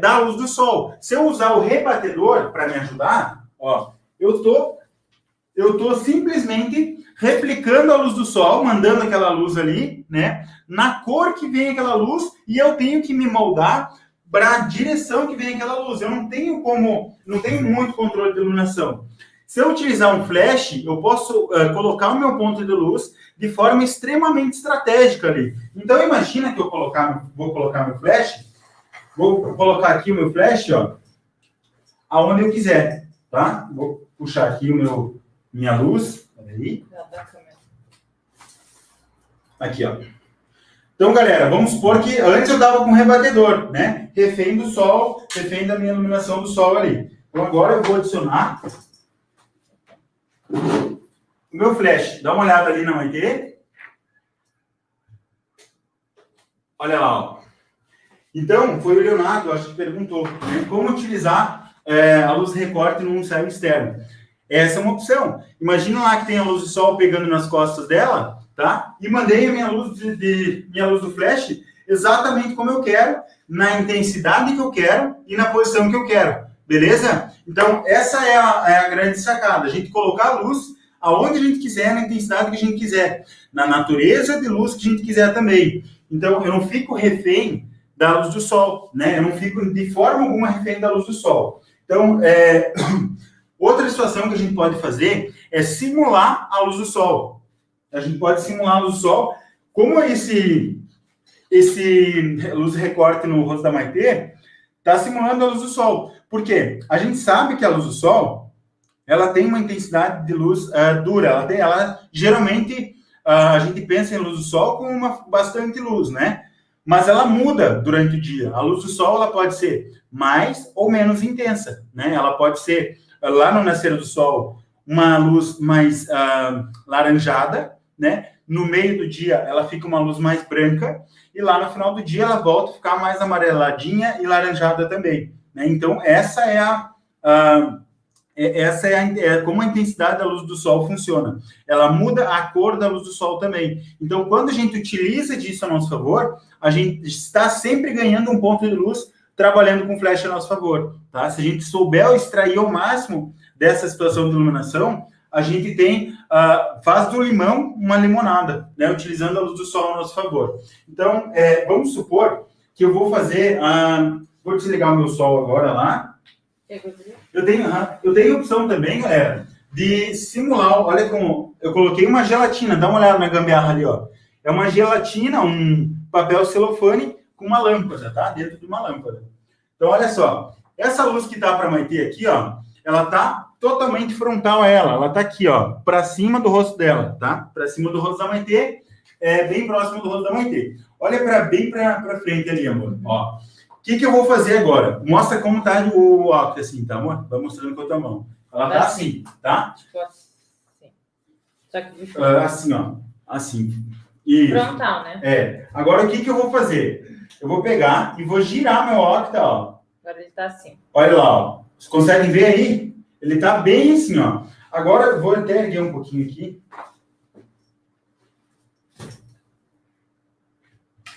da luz do sol. Se eu usar o rebatedor para me ajudar, ó, eu tô simplesmente replicando a luz do sol, mandando aquela luz ali, né, na cor que vem aquela luz, e eu tenho que me moldar para a direção que vem aquela luz. Eu não tenho muito controle de iluminação. Se eu utilizar um flash, eu posso colocar o meu ponto de luz de forma extremamente estratégica ali. Então, imagina que eu vou colocar meu flash. Vou colocar aqui o meu flash, ó, aonde eu quiser, tá? Vou puxar aqui minha luz. Peraí. Aqui, ó. Então, galera, vamos supor que antes eu estava com rebatedor, né? Refém do sol, refém da minha iluminação do sol ali. Então, agora eu vou adicionar o meu flash. Dá uma olhada ali na Maitê. Olha lá, ó. Então, foi o Leonardo, acho que perguntou, né, como utilizar a luz de recorte num ensaio externo. Essa é uma opção. Imagina lá que tem a luz do sol pegando nas costas dela, tá? E mandei a minha luz minha luz do flash exatamente como eu quero, na intensidade que eu quero e na posição que eu quero. Beleza? Então, essa é a grande sacada. A gente colocar a luz aonde a gente quiser, na intensidade que a gente quiser, na natureza de luz que a gente quiser também. Então, eu não fico refém da luz do sol, né? Eu não fico de forma alguma refém da luz do sol. Então, outra situação que a gente pode fazer é simular a luz do sol. A gente pode simular a luz do sol. Como esse luz recorte no rosto da Maitê está simulando a luz do sol. Por quê? A gente sabe que a luz do sol, ela tem uma intensidade de luz dura. Geralmente, a gente pensa em luz do sol com bastante luz, né? Mas ela muda durante o dia. A luz do sol, ela pode ser mais ou menos intensa, né? Ela pode ser, lá no nascer do sol, uma luz mais laranjada, né? No meio do dia, ela fica uma luz mais branca, e lá no final do dia, ela volta a ficar mais amareladinha e laranjada também, né? Então, essa é como a intensidade da luz do sol funciona. Ela muda a cor da luz do sol também. Então, quando a gente utiliza disso a nosso favor, a gente está sempre ganhando um ponto de luz trabalhando com flash a nosso favor, tá? Se a gente souber extrair ao máximo dessa situação de iluminação, a gente faz do limão uma limonada, né? Utilizando a luz do sol a nosso favor. Então, vamos supor que eu vou fazer... vou desligar o meu sol agora lá. Eu tenho opção também, galera, de simular. Olha como eu coloquei uma gelatina. Dá uma olhada na gambiarra ali, ó. É uma gelatina, um papel celofane com uma lâmpada, tá? Dentro de uma lâmpada. Então, olha só. Essa luz que tá para Maitê aqui, ó, ela tá totalmente frontal a ela. Ela tá aqui, ó, para cima do rosto dela, tá? Para cima do rosto da Maitê, bem próximo do rosto da Maitê. Olha bem para frente ali, amor. Ó. O que eu vou fazer agora? Mostra como tá o óculos, assim, tá, amor? Vai mostrando com a outra mão. Ela tá assim, tá? Tipo assim. Só que assim, ó. Assim. Isso. Frontal, né? Agora, o que eu vou fazer? Eu vou pegar e vou girar meu óculos, ó. Agora ele tá assim. Olha lá, ó. Vocês conseguem ver aí? Ele tá bem assim, ó. Agora, eu vou até erguer um pouquinho aqui.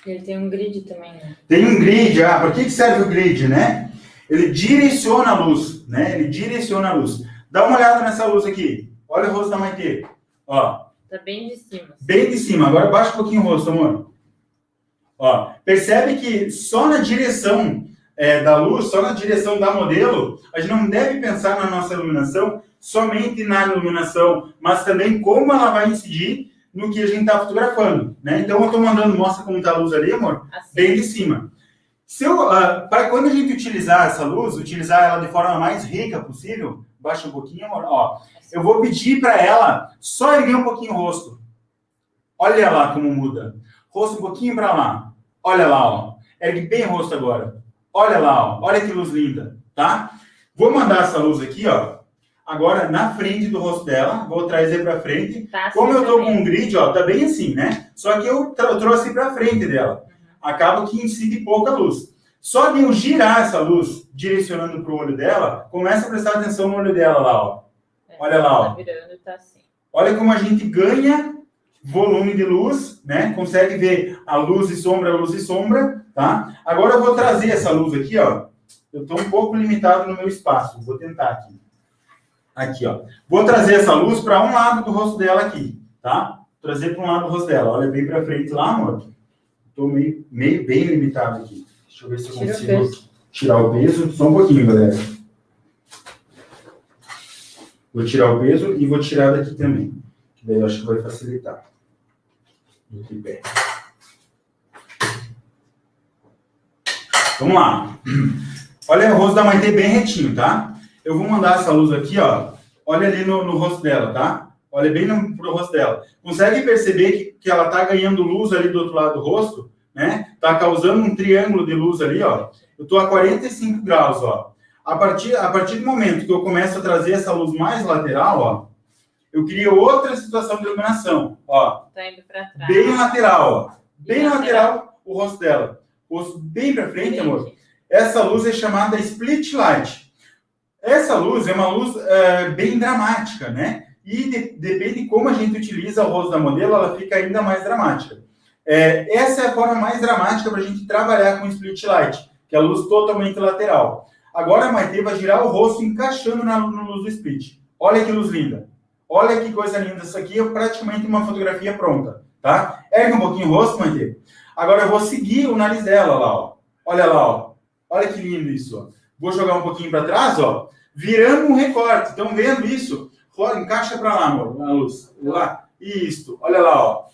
Ele tem um grid também, né? Tem um grid, para que serve o grid, né? Ele direciona a luz, né? Ele direciona a luz. Dá uma olhada nessa luz aqui. Olha o rosto da Maitê. Ó, Tá bem de cima. Bem de cima. Agora baixa um pouquinho o rosto, amor. Ó, percebe que só na direção da luz, só na direção da modelo, a gente não deve pensar na nossa iluminação somente na iluminação, mas também como ela vai incidir no que a gente está fotografando, né? Então eu estou mandando, mostra como está a luz ali, amor, assim. Bem de cima. Para quando a gente utilizar essa luz, utilizar ela de forma mais rica possível, baixa um pouquinho, amor, ó, eu vou pedir para ela só erguer um pouquinho o rosto. Olha lá como muda. Rosto um pouquinho para lá. Olha lá, ó. Ergue bem o rosto agora. Olha lá, ó. Olha que luz linda, tá? Vou mandar essa luz aqui, ó. Agora na frente do rosto dela. Vou trazer para frente. Tá assim. Como eu tô com um grid, ó, tá bem assim, né? Só que eu trouxe para frente dela. Acaba que incide pouca luz. Só de eu girar essa luz, direcionando para o olho dela, começa a prestar atenção no olho dela lá, ó. Olha lá, ó. Tá virando e tá assim. Olha como a gente ganha volume de luz, né? Consegue ver a luz e sombra, tá? Agora eu vou trazer essa luz aqui, ó. Eu estou um pouco limitado no meu espaço. Vou tentar aqui. Aqui, ó. Vou trazer essa luz para um lado do rosto dela aqui, tá? Trazer para um lado do rosto dela. Olha bem para frente lá, amor. Estou meio bem limitado aqui. Deixa eu ver se eu consigo tirar o peso. Só um pouquinho, galera. Vou tirar o peso e vou tirar daqui também. Daí eu acho que vai facilitar. Aqui bem. Vamos lá. Olha o rosto da Maitê bem retinho, tá? Eu vou mandar essa luz aqui, ó. Olha ali no rosto dela, tá? Olha bem pro rosto dela. Consegue perceber que ela tá ganhando luz ali do outro lado do rosto, né? Tá causando um triângulo de luz ali, ó. Eu tô a 45 graus, ó. A partir do momento que eu começo a trazer essa luz mais lateral, ó, eu crio outra situação de iluminação, ó. Tá indo pra trás. Bem lateral, ó. Bem lateral o rosto dela. O rosto bem pra frente, amor. Essa luz é chamada split light. Essa luz é uma luz bem dramática, né? E depende de como a gente utiliza o rosto da modelo, ela fica ainda mais dramática. Essa é a forma mais dramática para a gente trabalhar com split light, que é a luz totalmente lateral. Agora a Maitê vai girar o rosto encaixando na luz do split. Olha que luz linda. Olha que coisa linda. Isso aqui é praticamente uma fotografia pronta, tá? Ergue um pouquinho o rosto, Maitê. Agora eu vou seguir o nariz dela lá, ó. Olha lá, ó. Olha que lindo isso, ó. Vou jogar um pouquinho para trás, ó. Virando um recorte. Estão vendo isso? Encaixa para lá, amor, a luz. Lá. Isso. Olha lá, ó.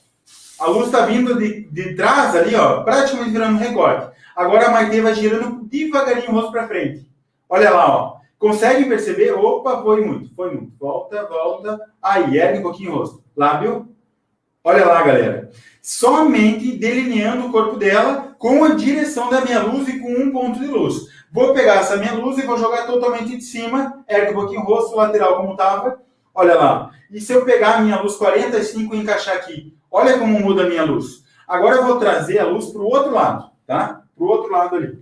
A luz está vindo de trás ali, ó. Praticamente virando um recorte. Agora a Maitê vai girando devagarinho o rosto para frente. Olha lá, ó. Consegue perceber? Opa, foi muito. Volta, volta. Aí, ergue um pouquinho o rosto. Lábio. Olha lá, galera. Somente delineando o corpo dela com a direção da minha luz e com um ponto de luz. Vou pegar essa minha luz e vou jogar totalmente de cima. Ergue um pouquinho o rosto, lateral como estava. Olha lá. E se eu pegar a minha luz 45 e encaixar aqui? Olha como muda a minha luz. Agora eu vou trazer a luz para o outro lado, tá? Para o outro lado ali.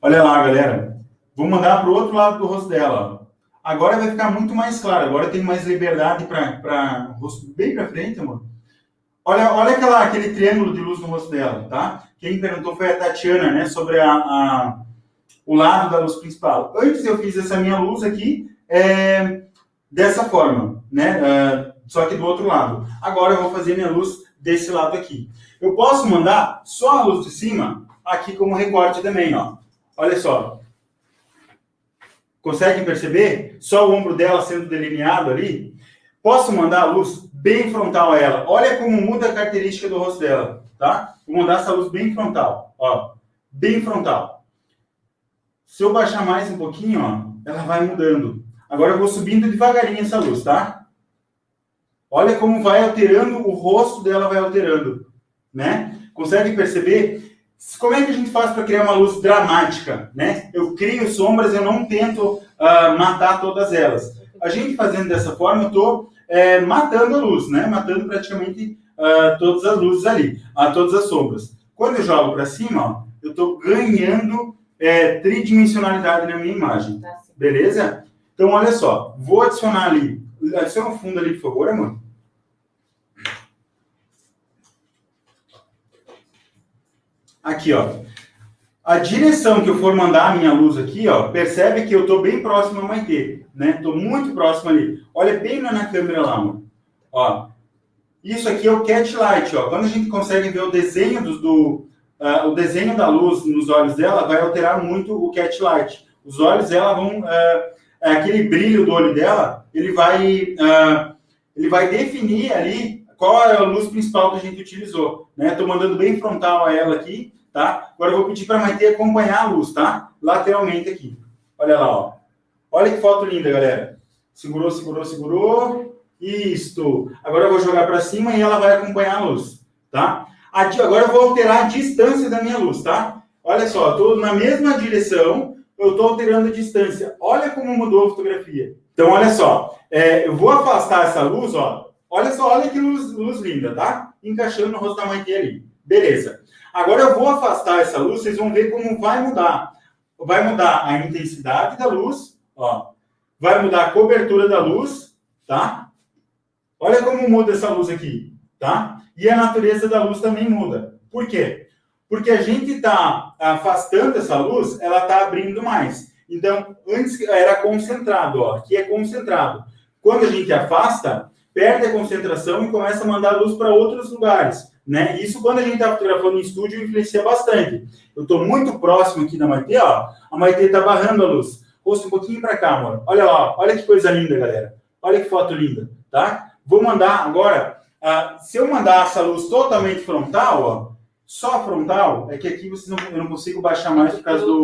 Olha lá, galera. Vou mandar para o outro lado do rosto dela. Ó. Agora vai ficar muito mais claro. Agora tem mais liberdade para o rosto bem para frente, amor. Olha aquele triângulo de luz no rosto dela, tá? Quem perguntou foi a Tatiana, né? Sobre o lado da luz principal. Antes eu fiz essa minha luz aqui dessa forma, né? Só que do outro lado. Agora eu vou fazer minha luz desse lado aqui. Eu posso mandar só a luz de cima aqui como recorte também, ó. Olha só. Conseguem perceber? Só o ombro dela sendo delineado ali. Posso mandar a luz bem frontal a ela. Olha como muda a característica do rosto dela, tá? Vou mandar essa luz bem frontal, ó. Bem frontal. Se eu baixar mais um pouquinho, ó, ela vai mudando. Agora eu vou subindo devagarinho essa luz, tá? Olha como vai alterando, o rosto dela vai alterando, né? Consegue perceber? Como é que a gente faz para criar uma luz dramática, né? Eu crio sombras, eu não tento matar todas elas. A gente fazendo dessa forma, eu estou matando a luz, né? Matando praticamente todas as luzes ali, todas as sombras. Quando eu jogo para cima, ó, eu estou ganhando tridimensionalidade na minha imagem. Beleza? Então, olha só. Vou adicionar ali. Adiciona o fundo ali, por favor, amor. Aqui, ó. A direção que eu for mandar a minha luz aqui, ó, percebe que eu estou bem próximo a Maitê, né? Estou muito próximo ali. Olha bem na câmera lá, amor. Ó. Isso aqui é o Cat Light, ó. Quando a gente consegue ver o desenho o desenho da luz nos olhos dela, vai alterar muito o Cat Light. Os olhos dela vão... aquele brilho do olho dela, ele vai definir ali qual é a luz principal que a gente utilizou, né? Estou mandando bem frontal a ela aqui, tá? Agora eu vou pedir para a Maitê acompanhar a luz, tá? Lateralmente aqui. Olha lá, ó. Olha que foto linda, galera. Segurou, segurou, segurou. Isto. Agora eu vou jogar para cima e ela vai acompanhar a luz, tá? Agora eu vou alterar a distância da minha luz, tá? Olha só, estou na mesma direção, eu estou alterando a distância. Olha como mudou a fotografia. Então, olha só. Eu vou afastar essa luz, ó. Olha só, olha que luz linda, tá? Encaixando no rosto da Maitê ali. Beleza. Agora eu vou afastar essa luz, vocês vão ver como vai mudar. Vai mudar a intensidade da luz, ó. Vai mudar a cobertura da luz, tá? Olha como muda essa luz aqui, tá? E a natureza da luz também muda. Por quê? Porque a gente está afastando essa luz, ela está abrindo mais. Então, antes era concentrado, ó. Aqui é concentrado. Quando a gente afasta, perde a concentração e começa a mandar luz para outros lugares, né? Isso, quando a gente está fotografando em estúdio, influencia bastante. Eu estou muito próximo aqui da Maitê, ó. A Maitê está barrando a luz. Rosto um pouquinho para cá, amor. Olha lá, olha que coisa linda, galera. Olha que foto linda, tá? Vou mandar agora, se eu mandar essa luz totalmente frontal, ó, só frontal, é que aqui eu não consigo baixar mais por causa do...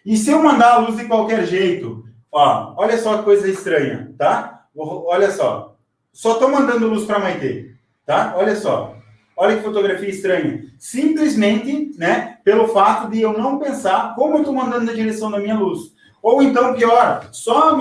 E se eu mandar a luz de qualquer jeito, ó, olha só que coisa estranha, tá? Olha só. Só estou mandando luz para a Maitê, tá? Olha só. Olha que fotografia estranha. Simplesmente, né, pelo fato de eu não pensar como eu estou mandando na direção da minha luz. Ou então, pior, só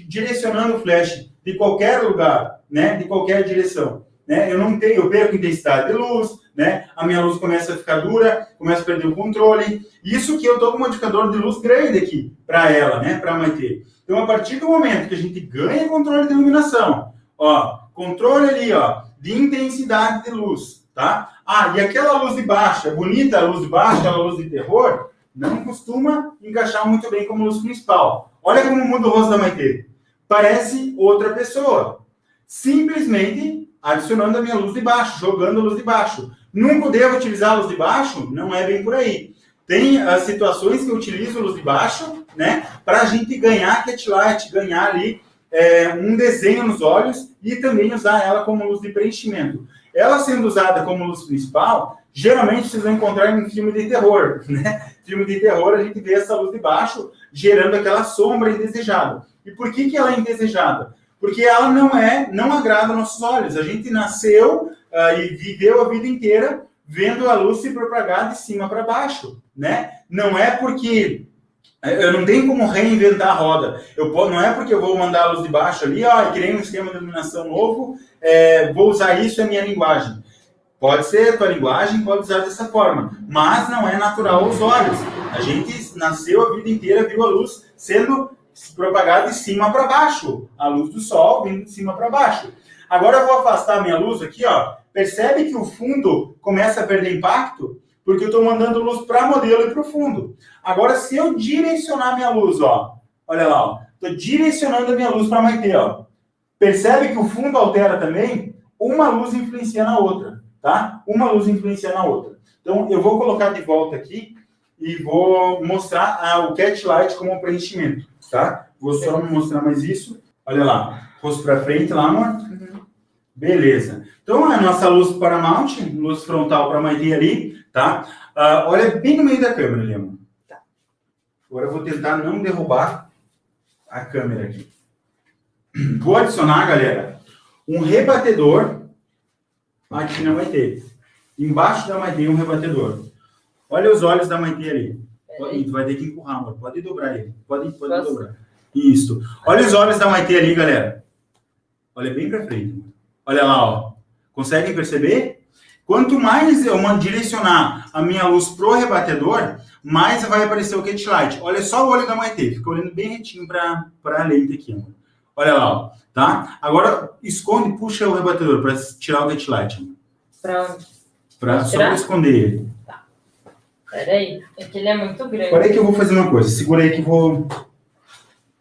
direcionando o flash de qualquer lugar, né, de qualquer direção. Né? Eu perco intensidade de luz, né? A minha luz começa a ficar dura, começa a perder o controle. Isso que eu estou com um modificador de luz grande aqui para ela, né? Para a Maitê. Então, a partir do momento que a gente ganha controle de iluminação, ó, controle ali, ó, de intensidade de luz, tá? E aquela luz de baixo, é bonita a luz de baixo, aquela luz de terror, não costuma encaixar muito bem como luz principal. Olha como muda o rosto da Maitê. Parece outra pessoa. Simplesmente adicionando a minha luz de baixo, jogando a luz de baixo. Nunca devo utilizar a luz de baixo? Não é bem por aí. Tem as situações que eu utilizo a luz de baixo, né, para a gente ganhar cat light, ganhar ali um desenho nos olhos e também usar ela como luz de preenchimento. Ela sendo usada como luz principal, geralmente vocês vão encontrar em filme de terror, né? Filme de terror, a gente vê essa luz de baixo gerando aquela sombra indesejada. E por que ela é indesejada? Porque ela não agrada nossos olhos. A gente nasceu e viveu a vida inteira vendo a luz se propagar de cima para baixo, né? Não é porque eu não tenho como reinventar a roda. Não é porque eu vou mandar a luz de baixo ali, e criei um esquema de iluminação novo, vou usar isso, é minha linguagem. Pode ser a tua linguagem, pode usar dessa forma, mas não é natural aos olhos. A gente nasceu a vida inteira, viu a luz sendo propagada de cima para baixo. A luz do sol vindo de cima para baixo. Agora eu vou afastar a minha luz aqui, ó. Percebe que o fundo começa a perder impacto? Porque eu estou mandando luz para modelo e para o fundo. Agora, se eu direcionar a minha luz, ó. Olha lá, ó. Estou direcionando a minha luz para a Maitê, ó. Percebe que o fundo altera também? Uma luz influencia na outra, tá? Uma luz influencia na outra. Então, eu vou colocar de volta aqui e vou mostrar o cat light como um preenchimento, tá? Vou só mostrar mais isso. Olha lá, rosto para frente lá, amor. Uhum. Beleza. Então, a nossa luz para mount, luz frontal para a Maitê ali, tá? Olha bem no meio da câmera ali, amor. Tá. Agora eu vou tentar não derrubar a câmera aqui. Vou adicionar, galera, um rebatedor aqui na Maitê. Embaixo da Maitê, um rebatedor. Olha os olhos da Maitê ali. Tu vai ter que empurrar, amor. Pode dobrar ele. Pode dobrar. Isso. Olha os olhos da Maitê ali, galera. Olha bem pra frente. Olha lá, ó. Conseguem perceber? Quanto mais eu direcionar a minha luz pro rebatedor, mais vai aparecer o cat light. Olha só o olho da Maitê. Fica olhando bem retinho pra a lente aqui, amor. Olha lá, ó. Tá? Agora, esconde e puxa o rebatedor para tirar o cat light, amor. Pra onde? Só para esconder ele. Tá. Peraí, é que ele é muito grande. Peraí que eu vou fazer uma coisa. Segura aí que eu vou...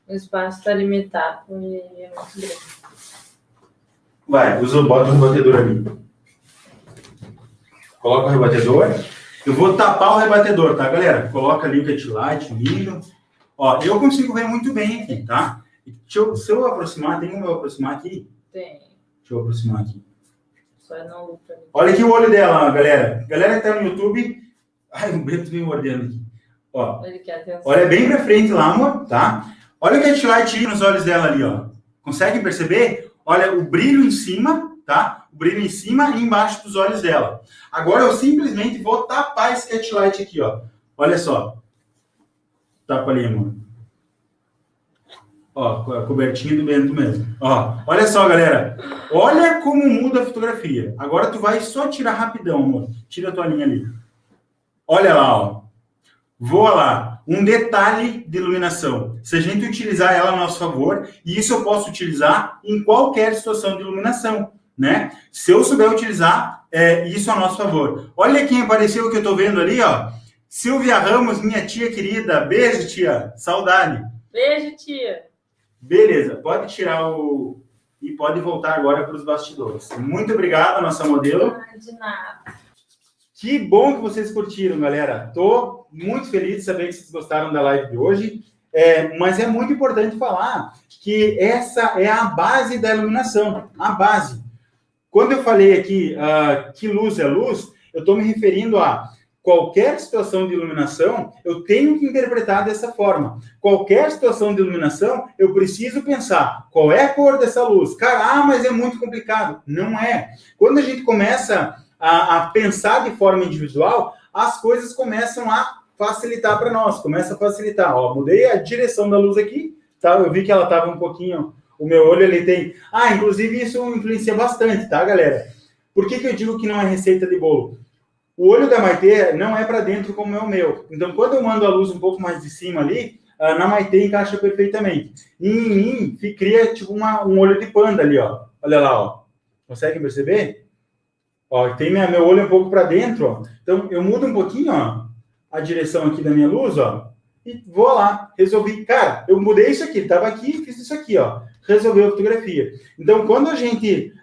O espaço está limitado e ele é muito grande. Vai, bota o rebatedor ali. Coloca o rebatedor. Eu vou tapar o rebatedor, tá, galera? Coloca ali o cat light, lindo. Ó, eu consigo ver muito bem aqui, tá? Se eu aproximar, tem como eu aproximar aqui? Tem. Deixa eu aproximar aqui. Só no ultra. Olha aqui o olho dela, galera. Galera que tá no YouTube. Ai, o Bento me mordendo aqui. Ó. Olha bem pra frente lá, amor, tá? Olha o cat light nos olhos dela ali, ó. Consegue perceber? Olha o brilho em cima, tá? O brilho em cima e embaixo dos olhos dela. Agora eu simplesmente vou tapar esse cat light aqui, ó. Olha só. Tapa ali, amor. Ó, a cobertinha do Bento mesmo. Ó, olha só, galera. Olha como muda a fotografia. Agora tu vai só tirar rapidão, amor. Tira a tua linha ali. Olha lá, ó. Voa lá. Um detalhe de iluminação. Se a gente utilizar ela a nosso favor, e isso eu posso utilizar em qualquer situação de iluminação, né? Se eu souber utilizar isso a nosso favor. Olha quem apareceu que eu tô vendo ali, ó. Silvia Ramos, minha tia querida. Beijo, tia. Saudade. Beijo, tia. Beleza, pode tirar o... E pode voltar agora para os bastidores. Muito obrigado, nossa modelo. De nada. Que bom que vocês curtiram, galera. Tô muito feliz de saber que vocês gostaram da live de hoje. Mas é muito importante falar que essa é a base da iluminação. A base. Quando eu falei aqui que luz é luz, eu estou me referindo a qualquer situação de iluminação, eu tenho que interpretar dessa forma. Qualquer situação de iluminação, eu preciso pensar qual é a cor dessa luz. Cara, mas é muito complicado. Não é. Quando a gente começa a pensar de forma individual, as coisas começam a facilitar para nós. Começa a facilitar. Ó, mudei a direção da luz aqui, tá? Eu vi que ela estava um pouquinho... O meu olho, ele tem... inclusive isso influencia bastante, tá, galera? Por que eu digo que não é receita de bolo? O olho da Maitê não é para dentro como é o meu. Então, quando eu mando a luz um pouco mais de cima ali, na Maitê encaixa perfeitamente. E em mim, cria tipo um olho de panda ali, ó. Olha lá, ó. Consegue perceber? Ó, tem meu olho um pouco para dentro, ó. Então, eu mudo um pouquinho, ó, a direção aqui da minha luz, ó. E vou lá. Resolvi. Cara, eu mudei isso aqui. Tava aqui, fiz isso aqui, ó. Resolveu a fotografia. Então, quando a gente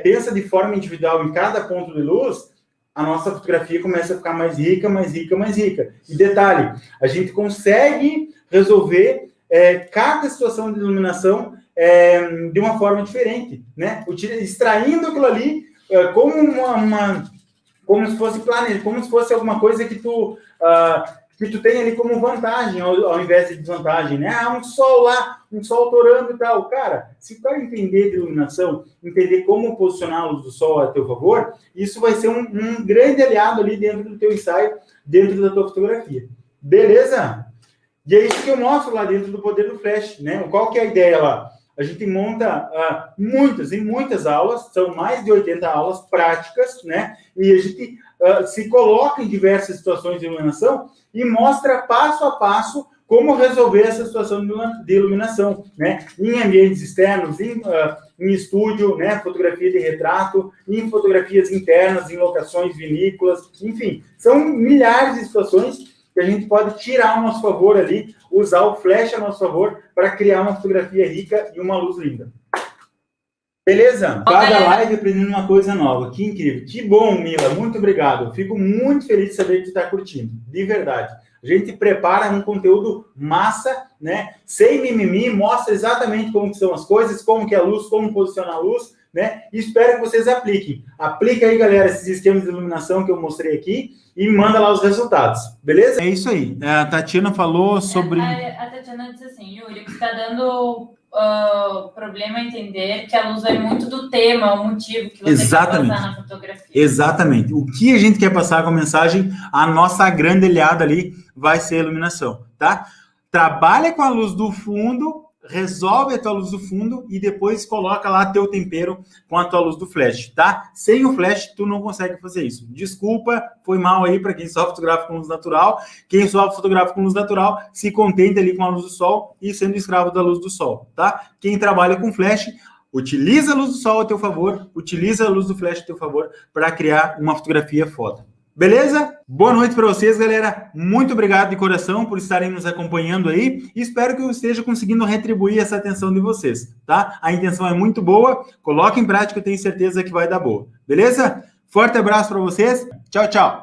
pensa de forma individual em cada ponto de luz, a nossa fotografia começa a ficar mais rica, mais rica, mais rica. E detalhe, a gente consegue resolver cada situação de iluminação de uma forma diferente, né? Extraindo aquilo ali como se fosse como se fosse alguma coisa que tu tem ali como vantagem ao invés de desvantagem, né? Um sol lá, um sol torando e tal. Cara, se o cara entender de iluminação, entender como posicionar a luz do sol a teu favor, isso vai ser um grande aliado ali dentro do teu ensaio, dentro da tua fotografia. Beleza? E é isso que eu mostro lá dentro do Poder do Flash, né? Qual que é a ideia lá? A gente monta muitas aulas, são mais de 80 aulas práticas, né? E a gente se coloca em diversas situações de iluminação e mostra passo a passo como resolver essa situação de iluminação, né? Em ambientes externos, em estúdio, né? Fotografia de retrato, em fotografias internas, em locações vinícolas, enfim, são milhares de situações que a gente pode tirar a nosso favor ali, usar o flash a nosso favor para criar uma fotografia rica e uma luz linda. Beleza? Cada live aprendendo uma coisa nova. Que incrível. Que bom, Mila. Muito obrigado. Eu fico muito feliz de saber que tu está curtindo. De verdade. A gente prepara um conteúdo massa, né? Sem mimimi, mostra exatamente como que são as coisas, como que é a luz, como posicionar a luz, né? E espero que vocês apliquem. Aplica aí, galera, esses esquemas de iluminação que eu mostrei aqui e manda lá os resultados. Beleza? É isso aí. A Tatiana falou sobre... A Tatiana disse assim, Yuri, que está dando... problema é entender que a luz vai muito do tema, o motivo que você quer passar na fotografia. Exatamente. O que a gente quer passar com a mensagem, a nossa grande aliada ali vai ser a iluminação, tá? Trabalha com a luz do fundo, resolve a tua luz do fundo e depois coloca lá teu tempero com a tua luz do flash, tá? Sem o flash, tu não consegue fazer isso. Desculpa, foi mal aí para quem só fotografa com luz natural. Quem só fotografa com luz natural, se contenta ali com a luz do sol e sendo escravo da luz do sol, tá? Quem trabalha com flash, utiliza a luz do sol a teu favor, utiliza a luz do flash a teu favor para criar uma fotografia foda. Beleza? Boa noite para vocês, galera. Muito obrigado de coração por estarem nos acompanhando aí. Espero que eu esteja conseguindo retribuir essa atenção de vocês, tá? A intenção é muito boa. Coloque em prática, eu tenho certeza que vai dar boa. Beleza? Forte abraço para vocês. Tchau, tchau.